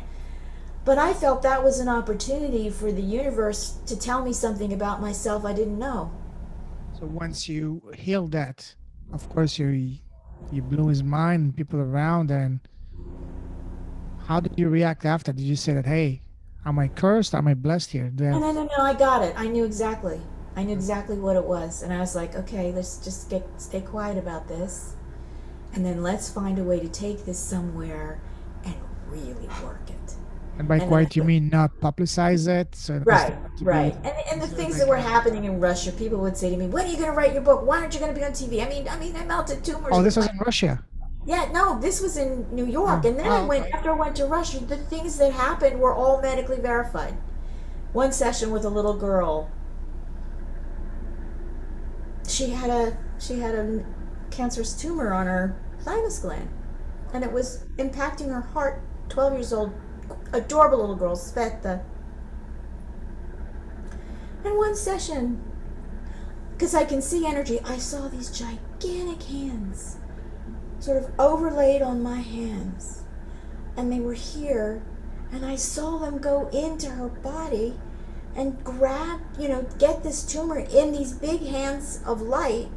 But I felt that was an opportunity for the universe to tell me something about myself I didn't know. So once you healed that, of course you blew his mind and people around. And how did you react after? Did you say that, hey, am I cursed? Am I blessed here? Do I And have no, I got it. I knew exactly. I knew exactly what it was. And I was like, okay, let's just stay quiet about this. And then let's find a way to take this somewhere and really work it. and by And then quiet you mean not publicize it, so as right, to be right. And the considered things that like were a, happening in Russia, people would say to me, "When are you going to write your book? Why aren't you going to be on TV?" I melted tumors oh, with this was my. in Russia. Yeah, no, this was in New York, Oh, and then I oh, went okay. after I went to Russia. The things that happened were all medically verified. One session with a little girl, she had a cancerous tumor on her thymus gland, and it was impacting her heart. 12 years old, adorable little girl, Sveta. In one session, because I can see energy, I saw these gigantic hands sort of overlaid on my hands. And they were here, and I saw them go into her body and grab, get this tumor in these big hands of light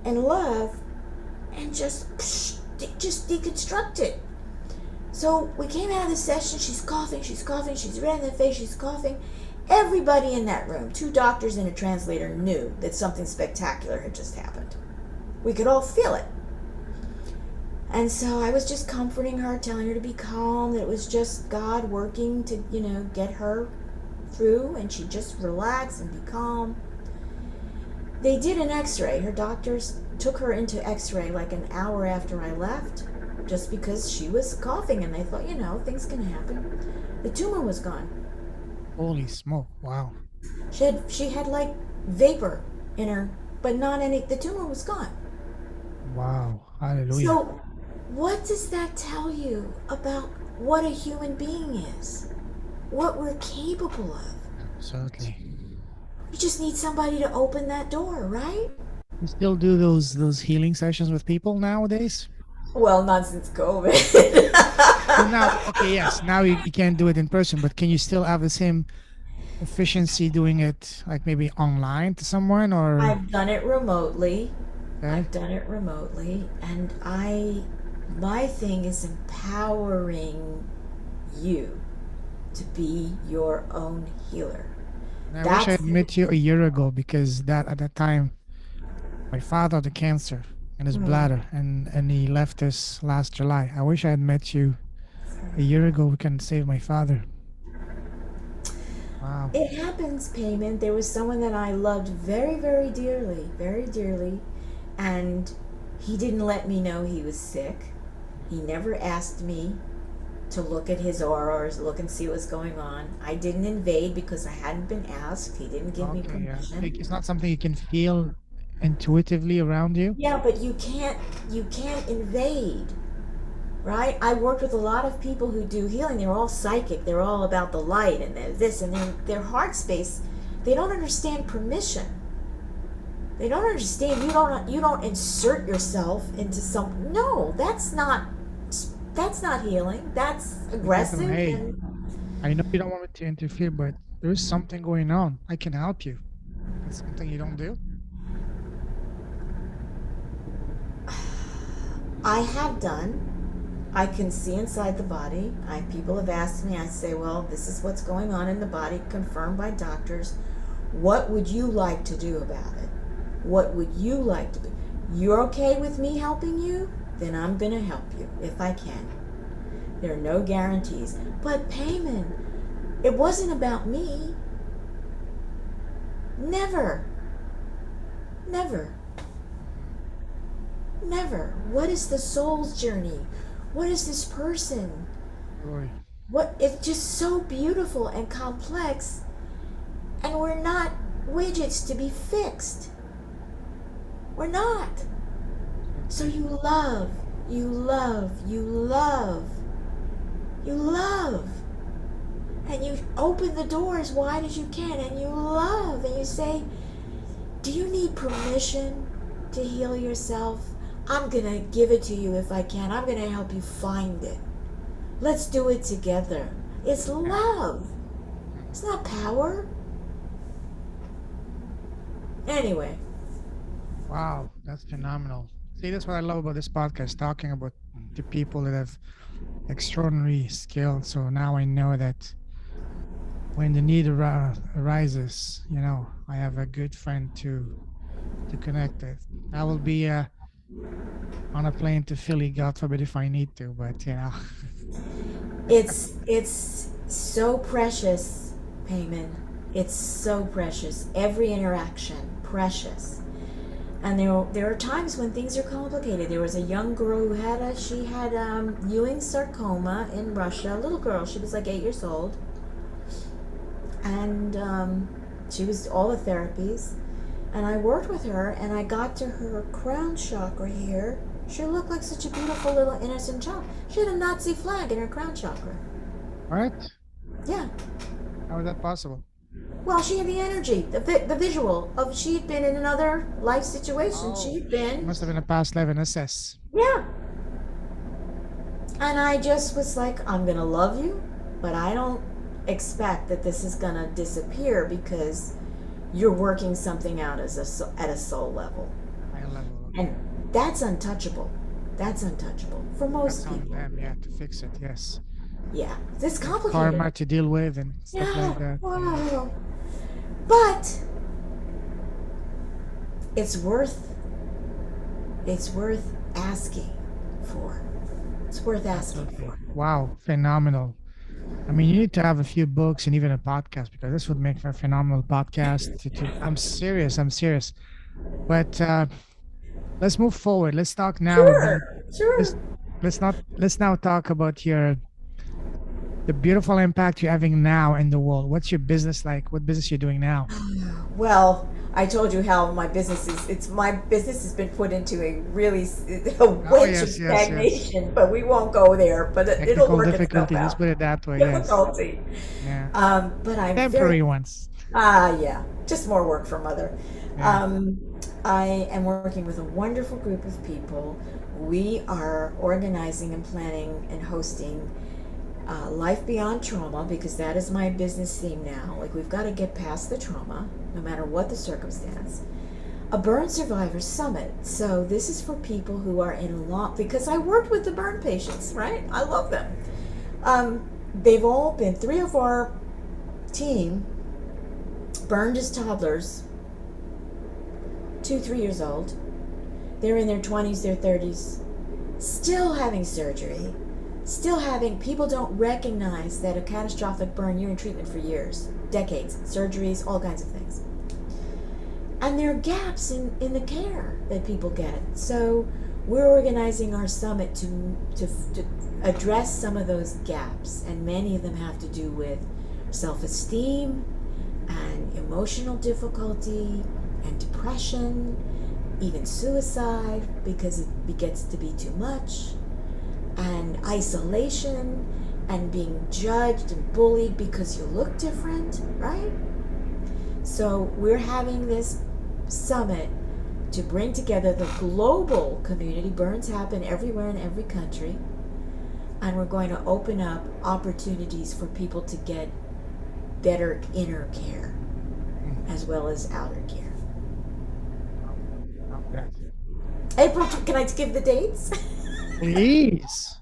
and love and just deconstruct it. So we came out of the session, she's coughing, she's red in the face, she's coughing. Everybody in that room, 2 doctors and a translator, knew that something spectacular had just happened. We could all feel it. And so I was just comforting her, telling her to be calm, that it was just God working to, get her through, and she'd just relax and be calm. They did an x-ray. Her doctors took her into x-ray like an hour after I left, just because she was coughing, and they thought, things can happen. The tumor was gone. Holy smoke. Wow. She had like vapor in her, but not any. The tumor was gone. Wow. Hallelujah. So, what does that tell you about what a human being is? What we're capable of? Absolutely. You just need somebody to open that door, right? You still do those healing sessions with people nowadays? Well, not since COVID. Well, now, okay, yes, now you can't do it in person, but can you still have the same efficiency doing it like maybe online to someone or I've done it remotely. okay? I've done it remotely, and my thing is empowering you to be your own healer. And I wish I That's had met you a year ago because that at that time my father had cancer in his bladder and he left us last July. I wish I had met you a year ago. We can save my father. Wow. it happens, payment. There was someone that I loved very, very dearly, and he didn't let me know he was sick. He never asked me to look at his aura or look and see what's going on. I didn't invade because I hadn't been asked. He didn't give me Okay, yeah. permission. Like it's not something you can feel intuitively around you. Yeah, but you can't invade, right? I worked with a lot of people who do healing. They're all psychic. They're all about the light and they're this and their heart space. They don't understand permission. They don't understand. You don't insert yourself into some. No, that's not healing. That's You tell them, aggressive hey, and I know you don't want me to interfere, but there's something going on. I can help you. That's something you don't do. I have done. I can see inside the body. People have asked me. I say, well, this is what's going on in the body, confirmed by doctors. What would you like to do about it? What would you like to do? You're okay with me helping you? Then I'm gonna help you if I can. There are no guarantees. But payment, it wasn't about me. Never. Never. Never. What is the soul's journey? What is this person? Boy. What it's just so beautiful and complex, and we're not widgets to be fixed. We're not. So Absolutely. you love, you love, you love, you love. And you open the door as wide as you can and you love and you say, do you need permission to heal yourself? I'm going to give it to you if I can. I'm going to help you find it. Let's do it together. It's Yeah. love. Mhm. It's not power. Anyway, Wow, that's phenomenal. See, that's what I love about this podcast, talking about the people that have extraordinary skill. So now I know that when the need arises, I have a good friend to connect with. I will be on a plane to Philly, God forbid if I need to, but it's so precious, Payman. It's so precious. Every interaction, precious. And there are times when things are complicated. There was a young girl who had Ewing sarcoma in Russia. A little girl. She was like 8 years old, and she was all the therapies. And I worked with her, and I got to her crown chakra here. She looked like such a beautiful little innocent child. She had a Nazi flag in her crown chakra. what? Yeah. How is that possible? Well, she had the energy, the visual of she had been in another life situation. She Oh, had she been, must have been a past life in SS. yeah. And I just was like, I'm gonna love you, but I don't expect that this is gonna disappear because you're working something out at a soul level, Higher level, and okay. that's untouchable. That's untouchable for That's most on people. them, yeah, to fix it, yes. Yeah, it's They have complicated. karma to deal with and stuff Yeah, like that. Yeah. wow. But it's worth it's worth asking for. It's worth asking Absolutely. for. Wow, phenomenal. I mean, you need to have a few books and even a podcast because this would make for a phenomenal podcast. I'm serious. I'm serious. But let's move forward. Let's talk now about Sure, sure. let's let's now talk about the beautiful impact you're having now in the world. What's your business like? What business you're doing now? Well, I told you how my business is. It's my business has been put into a really a Oh wedge of yes, yes, yes. stagnation, but we won't go there. But it'll Technical work itself difficulty. Let's out. put it that way. Yes. Difficulty. Yeah. But I'm very Temporary ones. yeah, just more work for mother. Yeah. Um, I am working with a wonderful group of people. We are organizing and planning and hosting Life Beyond Trauma because that is my business theme now. Like, we've got to get past the trauma, no matter what the circumstance. A burn survivor summit. So this is for people who are in long, because I worked with the burn patients, right? I love them. They've all been, three of our team burned as toddlers, 2, 3 years old. They're in their 20s, their 30s, still having surgery, still having, people don't recognize that a catastrophic burn, you're in treatment for years, decades, surgeries, all kinds of things. And there are gaps in the care that people get. So we're organizing our summit to address some of those gaps, and many of them have to do with self-esteem and emotional difficulty and depression, even suicide because it gets to be too much, and isolation and being judged and bullied because you look different, right? So we're having this summit to bring together the global community. Burns happen everywhere in every country, and we're going to open up opportunities for people to get better inner care Mm. as well as outer care. Wow. Love that. April, can I give the dates? Please.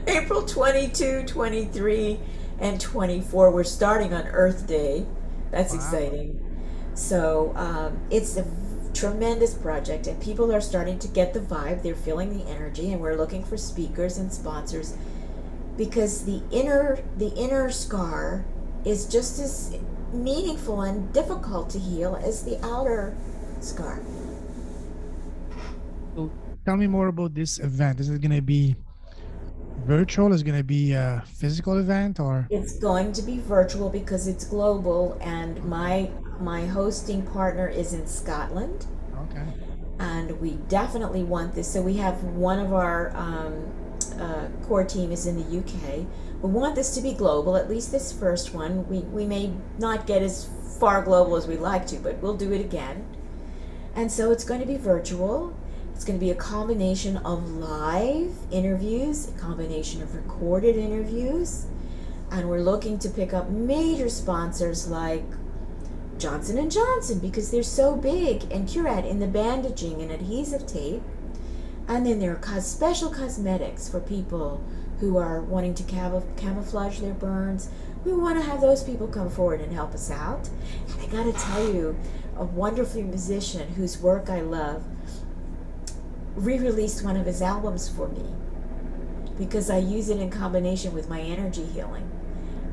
April 22, 23, and 24. We're starting on Earth Day. That's Wow. exciting. So it's a tremendous project, and people are starting to get the vibe. They're feeling the energy, and we're looking for speakers and sponsors because the inner scar is just as meaningful and difficult to heal as the outer scar. So tell me more about this event. Is it going to be virtual? Is it going to be a physical event or? It's going to be virtual because it's global, and Okay. my hosting partner is in Scotland, Okay. and we definitely want this. So we have one of our core team is in the UK. We want this to be global, at least this first one. We may not get as far global as we'd like to, but we'll do it again. And so it's going to be virtual. It's going to be a combination of live interviews, a combination of recorded interviews, and we're looking to pick up major sponsors like Johnson and Johnson because they're so big, and Curette in the bandaging and adhesive tape. And then there are special cosmetics for people who are wanting to camouflage their burns. We want to have those people come forward and help us out. And I got to tell you, a wonderful musician whose work I love re-released one of his albums for me because I use it in combination with my energy healing.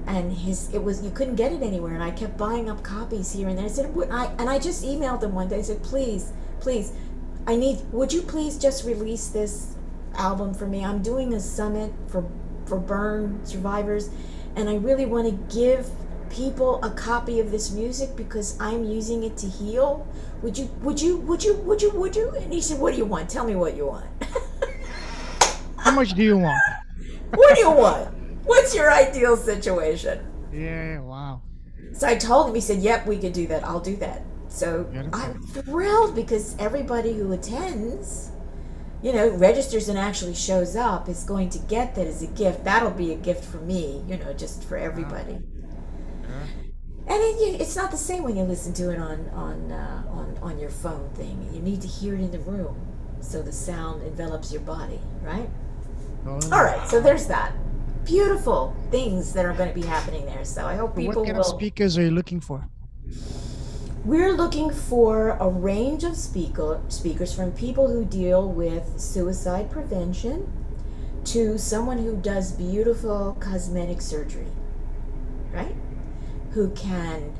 And it was, you couldn't get it anywhere, and I kept buying up copies here and there. I said, I just emailed them one day. I said, please, would you please just release this album for me? I'm doing a summit for burn survivors, and I really want to give people a copy of this music because I'm using it to heal. Would you? And he said, what do you want? Tell me what you want. How much do you want? What do you want? What's your ideal situation? Yeah. Wow. So I told him, he said, yep, we could do that. I'll do that. So Beautiful. I'm thrilled because everybody who attends, registers and actually shows up is going to get that as a gift. That'll be a gift for me, just for Wow. everybody. Sure. And it's not the same when you listen to it on your phone thing. You need to hear it in the room so the sound envelops your body, right? All Totally. right, so there's that. Beautiful things that are going to be happening there. So I hope So what people kind of will. speakers are you looking for? We're looking for a range of speakers from people who deal with suicide prevention to someone who does beautiful cosmetic surgery, right? Who can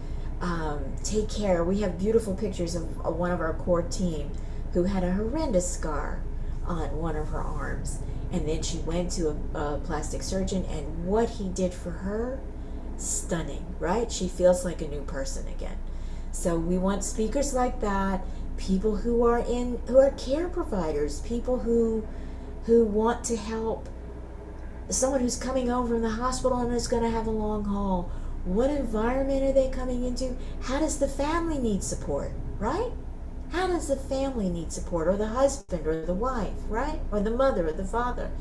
take care. We have beautiful pictures of one of our core team who had a horrendous scar on one of her arms. And then she went to a plastic surgeon, and what he did for her, stunning, right? She feels like a new person again. So we want speakers like that, people who are care providers, people who want to help someone who's coming home from the hospital and is going to have a long haul. What environment are they coming into? How does the family need support, right? How does the family need support, or the husband or the wife, right? Or the mother or the father?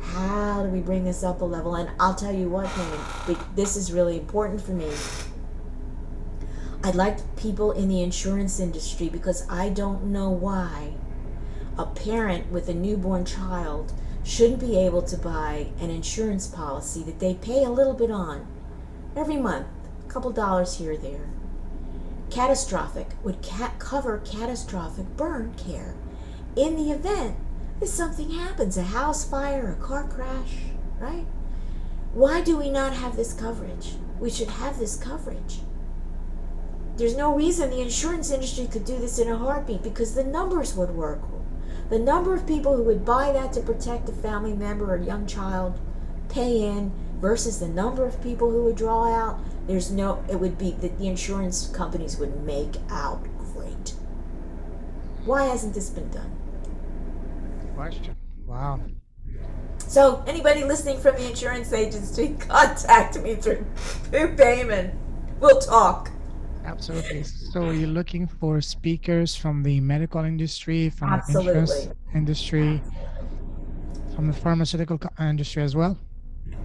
How do we bring this up a level? And I'll tell you what, Payman, this is really important for me. I'd like people in the insurance industry because I don't know why a parent with a newborn child shouldn't be able to buy an insurance policy that they pay a little bit on every month, a couple dollars here or there. Catastrophic would cover catastrophic burn care in the event that something happens, a house fire, a car crash, right? Why do we not have this coverage? We should have this coverage. There's no reason the insurance industry could do this in a heartbeat because the numbers would work. The number of people who would buy that to protect a family member or young child, pay in, versus the number of people who would draw out, it would be that the insurance companies would make out great. Why hasn't this been done? Good question. Wow. So anybody listening from the insurance agency, contact me through payment. We'll talk. Absolutely. So you're looking for speakers from the medical industry, from the insurance Absolutely. industry, from the pharmaceutical industry as well?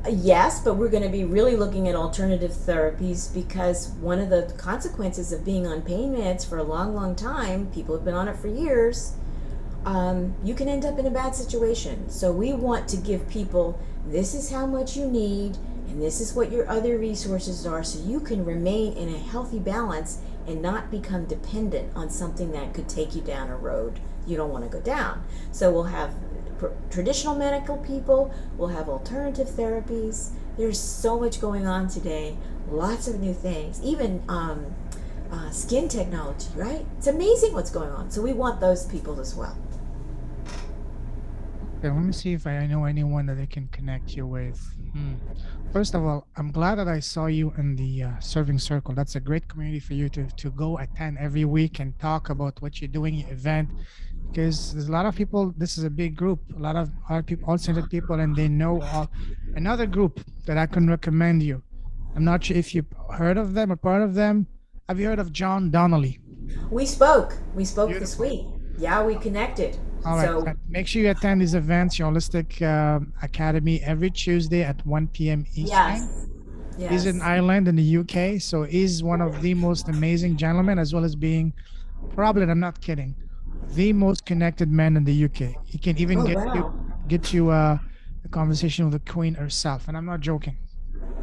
Yes, but we're going to be really looking at alternative therapies because one of the consequences of being on pain meds for a long, long time, people have been on it for years, you can end up in a bad situation. So we want to give people, this is how much you need, and this is what your other resources are, so you can remain in a healthy balance and not become dependent on something that could take you down a road you don't want to go down. So we'll have traditional medical people, we'll have alternative therapies, There's so much going on today. Lots of new things. Even skin technology, right? It's amazing what's going on. So we want those people as well. Okay, let me see if I know anyone that I can connect you with. First of all, I'm glad that I saw you in the serving circle. That's a great community for you to go attend every week and talk about what you're doing, your event, because there's a lot of people. This is a big group, a lot of people, all-centered people, and they know all. Another group that I can recommend you. I'm not sure if you've heard of them or part of them. Have you heard of John Donnelly? We spoke. We spoke this Beautiful. week. Yeah, we connected. All right. So Make sure you attend these events, your Holistic Academy, every Tuesday at 1 p.m. Eastern. yes, He's in yes. Ireland in the UK. So he's one of the most amazing gentlemen, as well as being probably, and I'm not kidding, the most connected man in the UK. He can even Oh get you wow. get you a conversation with the Queen herself. And I'm not joking.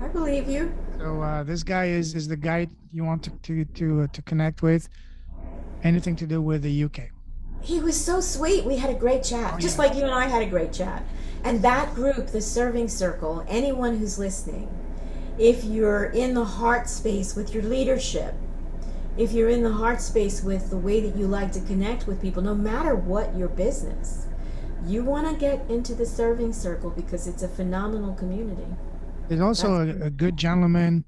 I believe you. So this guy is the guy you want to connect with. Anything to do with the UK. He was so sweet. We had a great Oh chat, just yeah. like you and I had a great chat. And that group, the Serving Circle, anyone who's listening, if you're in the heart space with your leadership, if you're in the heart space with the way that you like to connect with people, no matter what your business, you want to get into the Serving Circle because it's a phenomenal community. There's also That's a good gentleman.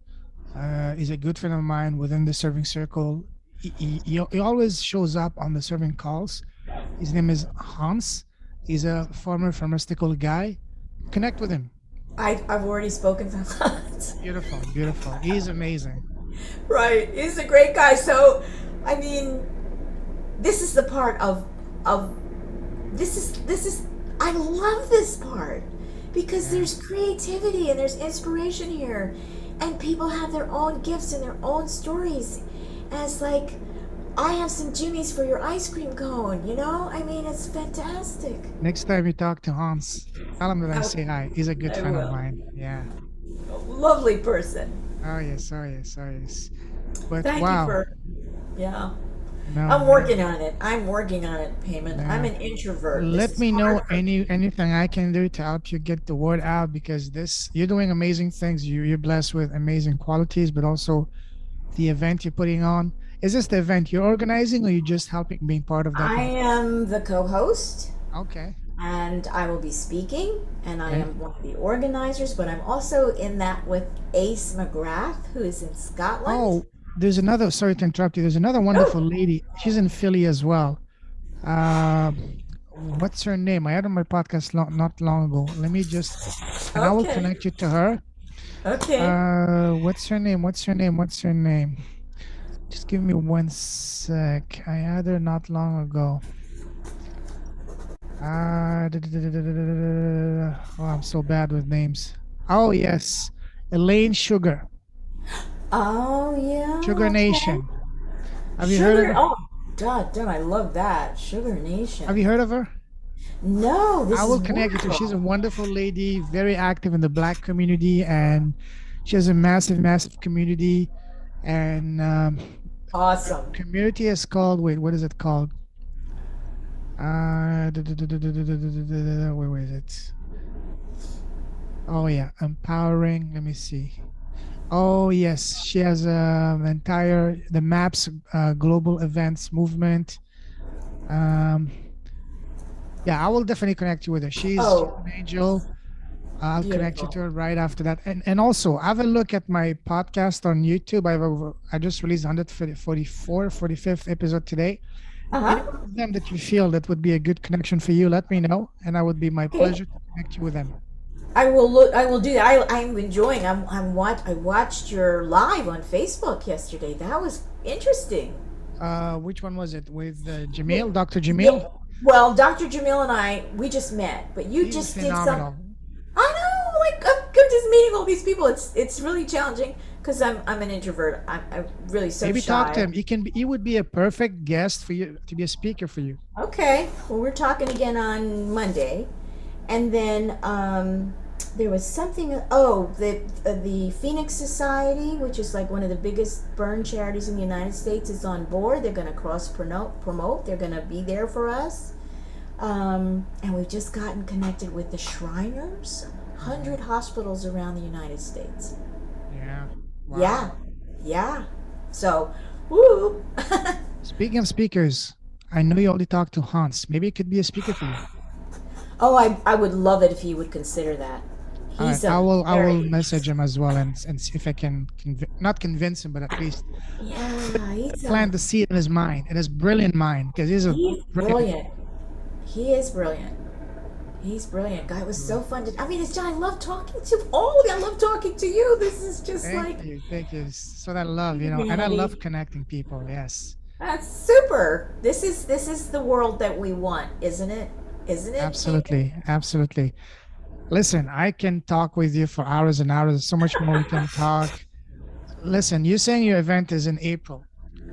He's a good friend of mine within the serving circle. He always shows up on the serving calls. His name is Hans. He's a former pharmaceutical guy. Connect with him. I've already spoken to that. Beautiful, beautiful. He's amazing. Right. He's a great guy. So, I mean, this is the part of this is I love this part because Yeah. there's creativity and there's inspiration here and people have their own gifts and their own stories. And it's like I have some jimmies for your ice cream cone, you know? I mean, it's fantastic. Next time you talk to Hans, tell him that I I, say hi. He's a good I friend of will. mine. Yeah. Lovely person. Oh yes, oh yes, oh yes. But Thank you wow. for yeah. No, I'm working on it. I'm working on it, Payment. I'm yeah. an introvert. This Let is me know hard for me. anything I can do to help you get the word out, because this you're doing amazing things. You're blessed with amazing qualities, but also the event you're putting on. Is this the event you're organizing, or you just helping being part of that I one? am the co-host Okay. and I will be speaking and I Okay. am one of the organizers, but I'm also in that with Ace McGrath, who is in Scotland. Oh, there's another. Sorry to interrupt you. There's another wonderful Oh, lady. She's in Philly as well. Uh, what's her name? I had on my podcast not long ago. Let me just, and I will okay. connect you to her. Okay. What's her name? What's her name? What's her name? Just give me one sec. I had her not long ago. Oh, I'm so bad with names. Oh, yes. Elaine Sugar. Oh, Sugar yeah. Okay. Nation. Have you heard of Sugar. her? Oh, God damn, I love that. Sugar Have you Nation. heard of her? No, I this is will connect you to. She's a wonderful. wonderful lady, very active in the Black community, and she has a massive, massive community. And her Awesome. community is called. Wait, what is it called? Where is it? Oh yeah, empowering. Let me see. Oh yes, she has entire the Maps global events movement. Um, yeah, I will definitely connect you with her. She's Oh, an angel. I'll connect you beautiful. to her right after that. And also have a look at my podcast on YouTube. I just released 144, 45th episode today. Uh Any huh. one of them that you feel that would be a good connection for you, let me know, and I would be my Okay. pleasure to connect you with them. I will look. I will do that. I'm enjoying. I watched your live on Facebook yesterday. That was interesting. Which one was it with Yeah. Jamil, Dr. Yeah. Jamil? Well, Dr. Jamil and I, we just met, but you He's just did some. phenomenal. I know, like I'm just meeting all these people. It's really challenging because I'm an introvert. I'm really so Maybe talk to shy. him. He would be a perfect guest for you to be a speaker for you. Okay. Well, we're talking again on Monday, and then there was something. Oh, the Phoenix Society, which is like one of the biggest burn charities in the United States, is on board. They're going to cross promote. They're going to be there for us. And we've just gotten connected with the Shriners, Mhm. 100 hospitals around the United States. Yeah. Yeah, Wow. yeah. So, woo! Speaking of speakers, I know you only talk to Hans. Maybe it could be a speaker for you. Oh, I would love it if he would consider that. All right, He's I a will I very will message interesting. him as well and see if I can not convince him, but at least Yeah, plant the seed in his mind, in his brilliant mind, because he's a he's brilliant. brilliant. He is brilliant. He's brilliant. Guy was so fun to. I mean, I love talking to all of you. I love talking to you. This is just like Thank you. So that love, and I love humanity. connecting people. Yes, That's super. This is the world that we want, isn't it? Isn't it, Peyton? absolutely, absolutely. Listen, I can talk with you for hours and hours. So much more we can talk. Listen, you saying your event is in April.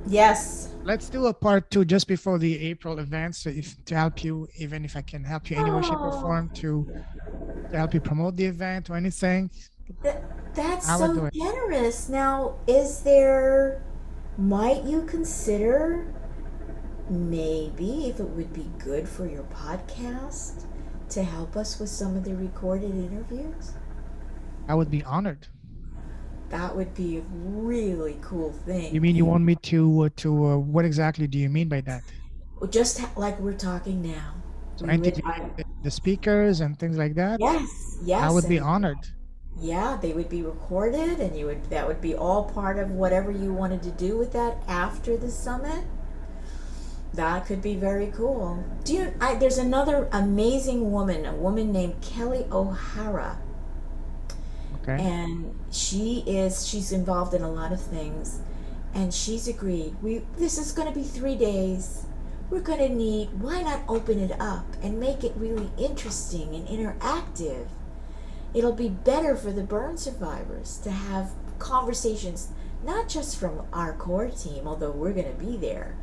Yes. Let's do a part two just before the April event. So if to help you, even if I can help you any way, shape, or Oh, form to help you promote the event or anything, that's I would so do it. generous. Now, is there? Might you consider maybe if it would be good for your podcast to help us with some of the recorded interviews? I would be honored. That would be a really cool You thing. mean you want me to what exactly do you mean by that? Just like we're talking now. So We would, interview the speakers and things like that? yes, I yes, would be and honored. yeah, they would be recorded, and that would be all part of whatever you wanted to do with that after the summit. That could be very cool. There's another amazing woman, a woman named Kelly O'Hara, Okay. and she's involved in a lot of things, and she's agreed. This is going to be 3 days. We're going to need. Why not open it up and make it really interesting and interactive? It'll be better for the burn survivors to have conversations, not just from our core team, although we're going to be there.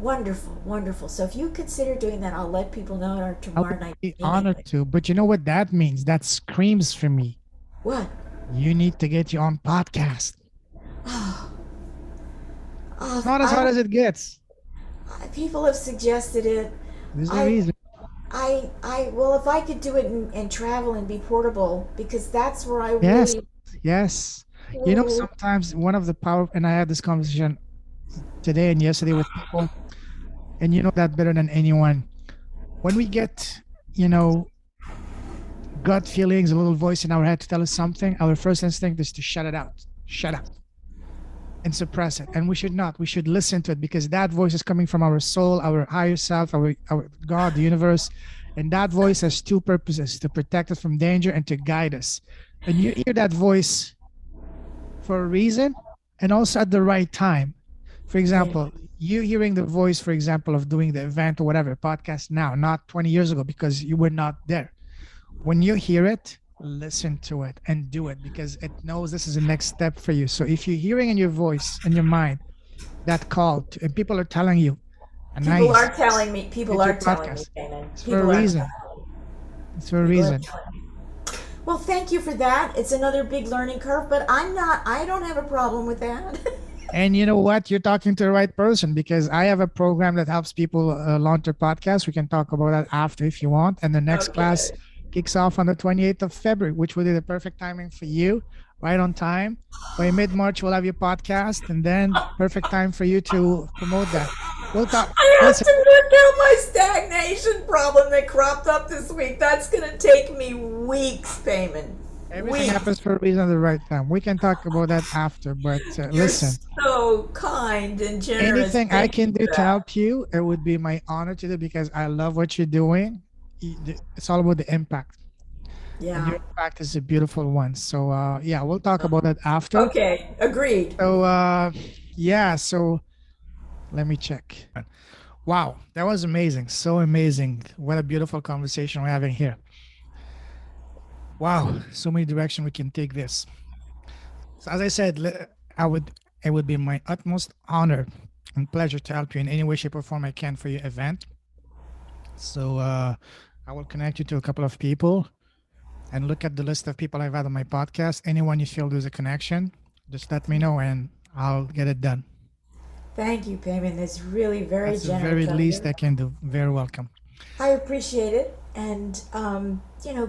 Wonderful, wonderful. So if you consider doing that, I'll let people know at our I tomorrow would night be meeting. honored to, but you know what that means? That screams for me. What? You need to get you on podcast. Oh, It's oh, not as hard as it gets. people have suggested it. There's a I, reason. well, if I could do it and travel and be portable, because that's where I Yes. really. Yes. Oh, Sometimes one of the power, and I had this conversation today and yesterday with people, and you know that better than anyone. When we get, you know, gut feelings, a little voice in our head to tell us something, our first instinct is to shut it out, shut up, and suppress it. And we should not. We should listen to it because that voice is coming from our soul, our higher self, our God, the universe. And that voice has two purposes: to protect us from danger and to guide us. And you hear that voice for a reason and also at the right time. For yeah. example, you hearing the voice, for example, of doing the event or whatever podcast now, not 20 years ago, because you were not there. When you hear it, listen to it and do it because it knows this is the next step for you. So if you're hearing in your voice, in your mind, that call to, and people are telling you, People Anais, are telling me. People get your are telling me, podcast. Damon. It's for a People are. reason. It's for a People are reason. telling me. Well, thank you for that. It's another big learning curve, but I'm not. I don't have a problem with that. And you know what? You're talking to the right person because I have a program that helps people launch their podcast. We can talk about that after if you want. And the next class Okay. kicks off on the 28th of February, which will be the perfect timing for you, right on time. By mid March, we'll have your podcast, and then perfect time for you to promote that. We'll talk. I have Listen, to work out my stagnation problem that cropped up this week. That's going to take me weeks, Payman. everything Weeks. happens for a reason at the right time. We can talk about that after, but You're listen, so kind and generous. anything I Thank you can for do to that. help you, it would be my honor to do because I love what you're doing. It's all about the impact, and Yeah. your impact is a beautiful one. So, yeah, we'll talk about that after. Okay. Agreed. So, yeah, so let me check. Wow, that was amazing. So amazing. What a beautiful conversation we're having here. Wow, so many directions we can take this. So as I said, I would it would be my utmost honor and pleasure to help you in any way, shape, or form I can for your event. So I will connect you to a couple of people and look at the list of people I've had on my podcast. Anyone you feel there's a connection, just let me know and I'll get it done. Thank you, Payman. That's really very That's the very generous of least you. I can do. Very welcome. I appreciate it. And,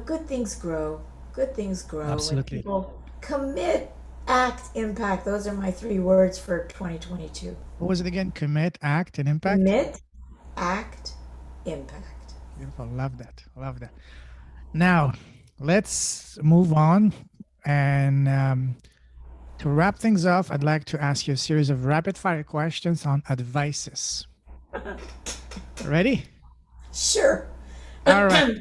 good things grow. Good things grow when Absolutely. people commit, act, impact. Those are my three words for 2022. What was it again? Commit, act, and impact. Commit, act, impact. Beautiful. Love that. Love that. Now, let's move on. And to wrap things off, I'd like to ask you a series of rapid fire questions on advices. Ready? Sure. All right.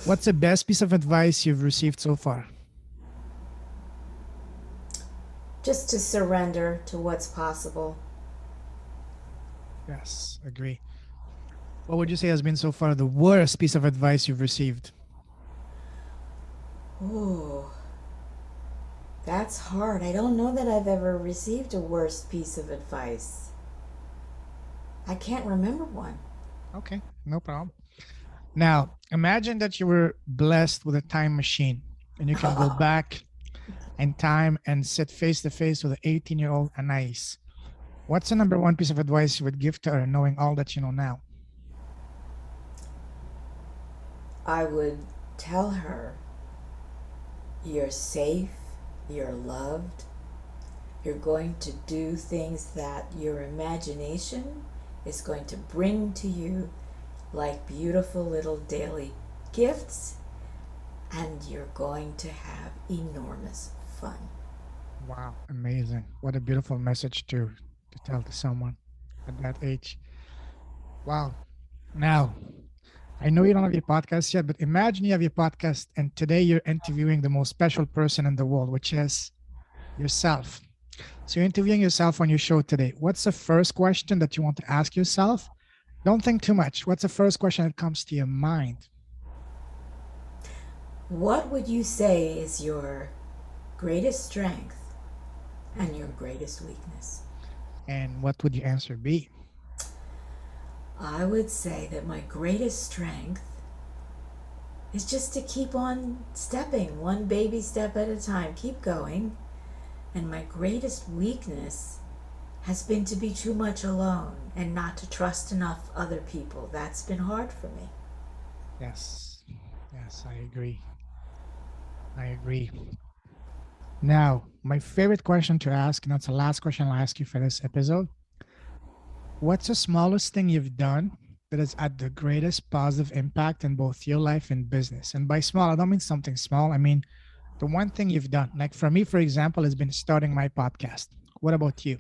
What's the best piece of advice you've received so far? Just to surrender to what's possible. Yes, agree. What would you say has been so far the worst piece of advice you've received? Ooh, that's hard. I don't know that I've ever received a worse piece of advice. I can't remember one. Okay, no problem. Now, imagine that you were blessed with a time machine and you can go back in time and sit face to face with an 18-year-old Anais. What's the number one piece of advice you would give to her knowing all that you know now? I would tell her, you're safe, you're loved, you're going to do things that your imagination is going to bring to you like beautiful little daily gifts, and you're going to have enormous fun. Wow, amazing. What a beautiful message to tell to someone at that age. Wow. Now, I know you don't have your podcast yet, but imagine you have your podcast and today you're interviewing the most special person in the world, which is yourself. So you're interviewing yourself on your show today. What's the first question that you want to ask yourself? Don't think too much. What's the first question that comes to your mind? What would you say is your greatest strength and your greatest weakness? And what would your answer be? I would say that my greatest strength is just to keep on stepping, one baby step at a time, keep going. And my greatest weakness has been to be too much alone and not to trust enough other people. That's been hard for me. Yes. Yes, I agree. I agree. Now, my favorite question to ask, and that's the last question I'll ask you for this episode. What's the smallest thing you've done that has had the greatest positive impact in both your life and business? And by small, I don't mean something small. I mean the one thing you've done. Like for me, for example, has been starting my podcast. What about you?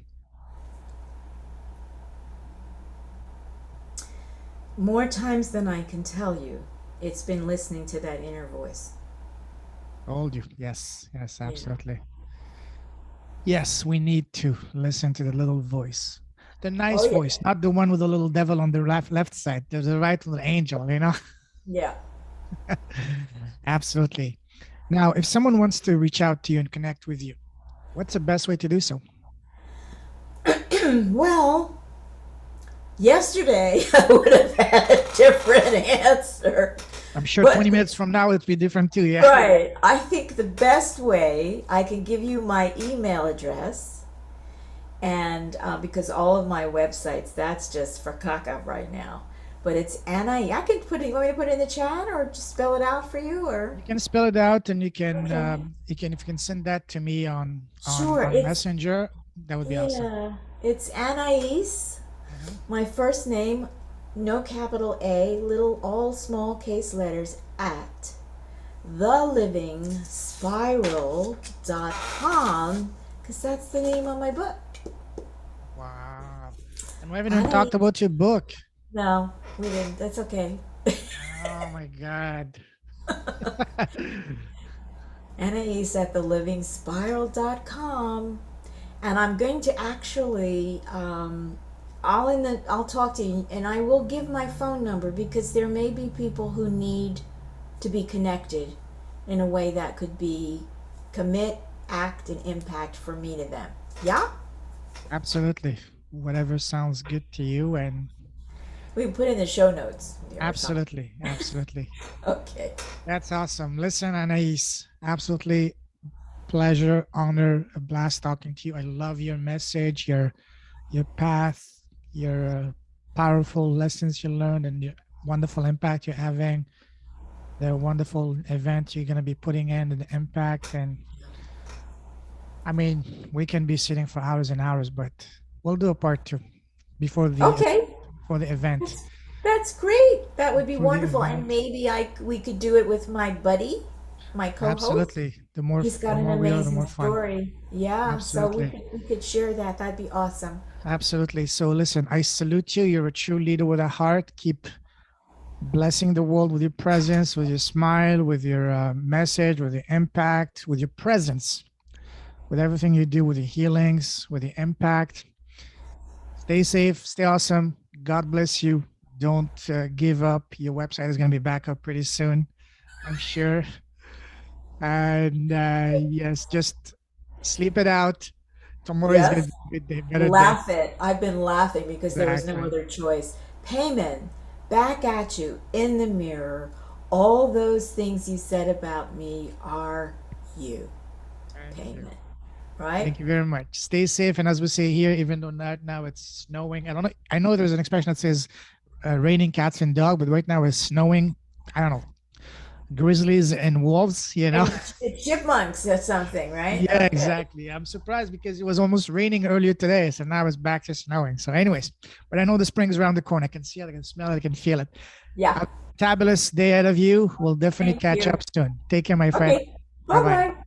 More times than I can tell you, it's been listening to that inner voice. Told you. Yes, yes, You know. absolutely. Yes, we need to listen to the little voice. The nice Oh voice, yeah. not the one with the little devil on the left side. There's the right little angel, you know? Yeah. Absolutely. Now, if someone wants to reach out to you and connect with you, what's the best way to do so? Well, yesterday I would have had a different answer. I'm sure But 20 minutes from now it'll be different too. Yeah. right, I think the best way I can give you my email address, and because all of my websites, that's just for caca right now. But it's Anna. I can put it. You want me to put it in the chat or just spell it out for you, or You can spell it out and okay? if you can send that to me Sure. on It's Messenger, that would be awesome. yeah. It's Anais. Mhm. My first name, no capital A, little all small case letters at thelivingspiral.com, because that's the name of my book. Wow. And we haven't even Anais. talked about your book. No, we didn't. That's okay. Oh my God. Anais at thelivingspiral.com. And I'm going to actually, I'll talk to you, and I will give my phone number because there may be people who need to be connected in a way that could be commit, act, and impact for me to them. Yeah? Absolutely. Whatever sounds good to you. And We can put in the show notes or something. absolutely. Absolutely. Okay. That's awesome. Listen, Anais, absolutely pleasure, honor, a blast talking to you. I love your message, your path, your powerful lessons you learned and the wonderful impact you're having, the wonderful event you're going to be putting in and the impact. And I mean, we can be sitting for hours and hours, but we'll do a part two before the Okay, before the event. that's that's great. That would be For the wonderful, and event. maybe I we could do it with my buddy, my co-host. Absolutely. He's The got an more we are, the amazing more fun. story. Yeah, so Absolutely. we could share that. That'd be awesome. Absolutely. So listen, I salute you. You're a true leader with a heart. Keep blessing the world with your presence, with your smile, with your message, with your impact, with your presence, with everything you do, with your healings, with your impact. Stay safe, stay awesome. God bless you. Don't give up. Your website is going to be back up pretty soon, I'm sure. And yes, just sleep it out. Tomorrow is going Yes. to be a good day, better day. Laugh it. I've been laughing because there was no Exactly. other choice. Payman, back at you in the mirror. All those things you said about me are you, Thank you. Payman. Right? Thank you very much. Stay safe. And as we say here, even though not now it's snowing, I don't know. I know there's an expression that says raining cats and dog, but right now it's snowing. I don't know. Grizzlies and wolves, you know? And chipmunks or something, right? Yeah, Okay. exactly. I'm surprised because it was almost raining earlier today. So now it's back to snowing. So, anyways, but I know the spring's around the corner. I can see it, I can smell it, I can feel it. Yeah. Have a fabulous day ahead of you. We'll definitely Thank catch you. up soon. Take care, my friend. Okay. Bye Bye bye. bye.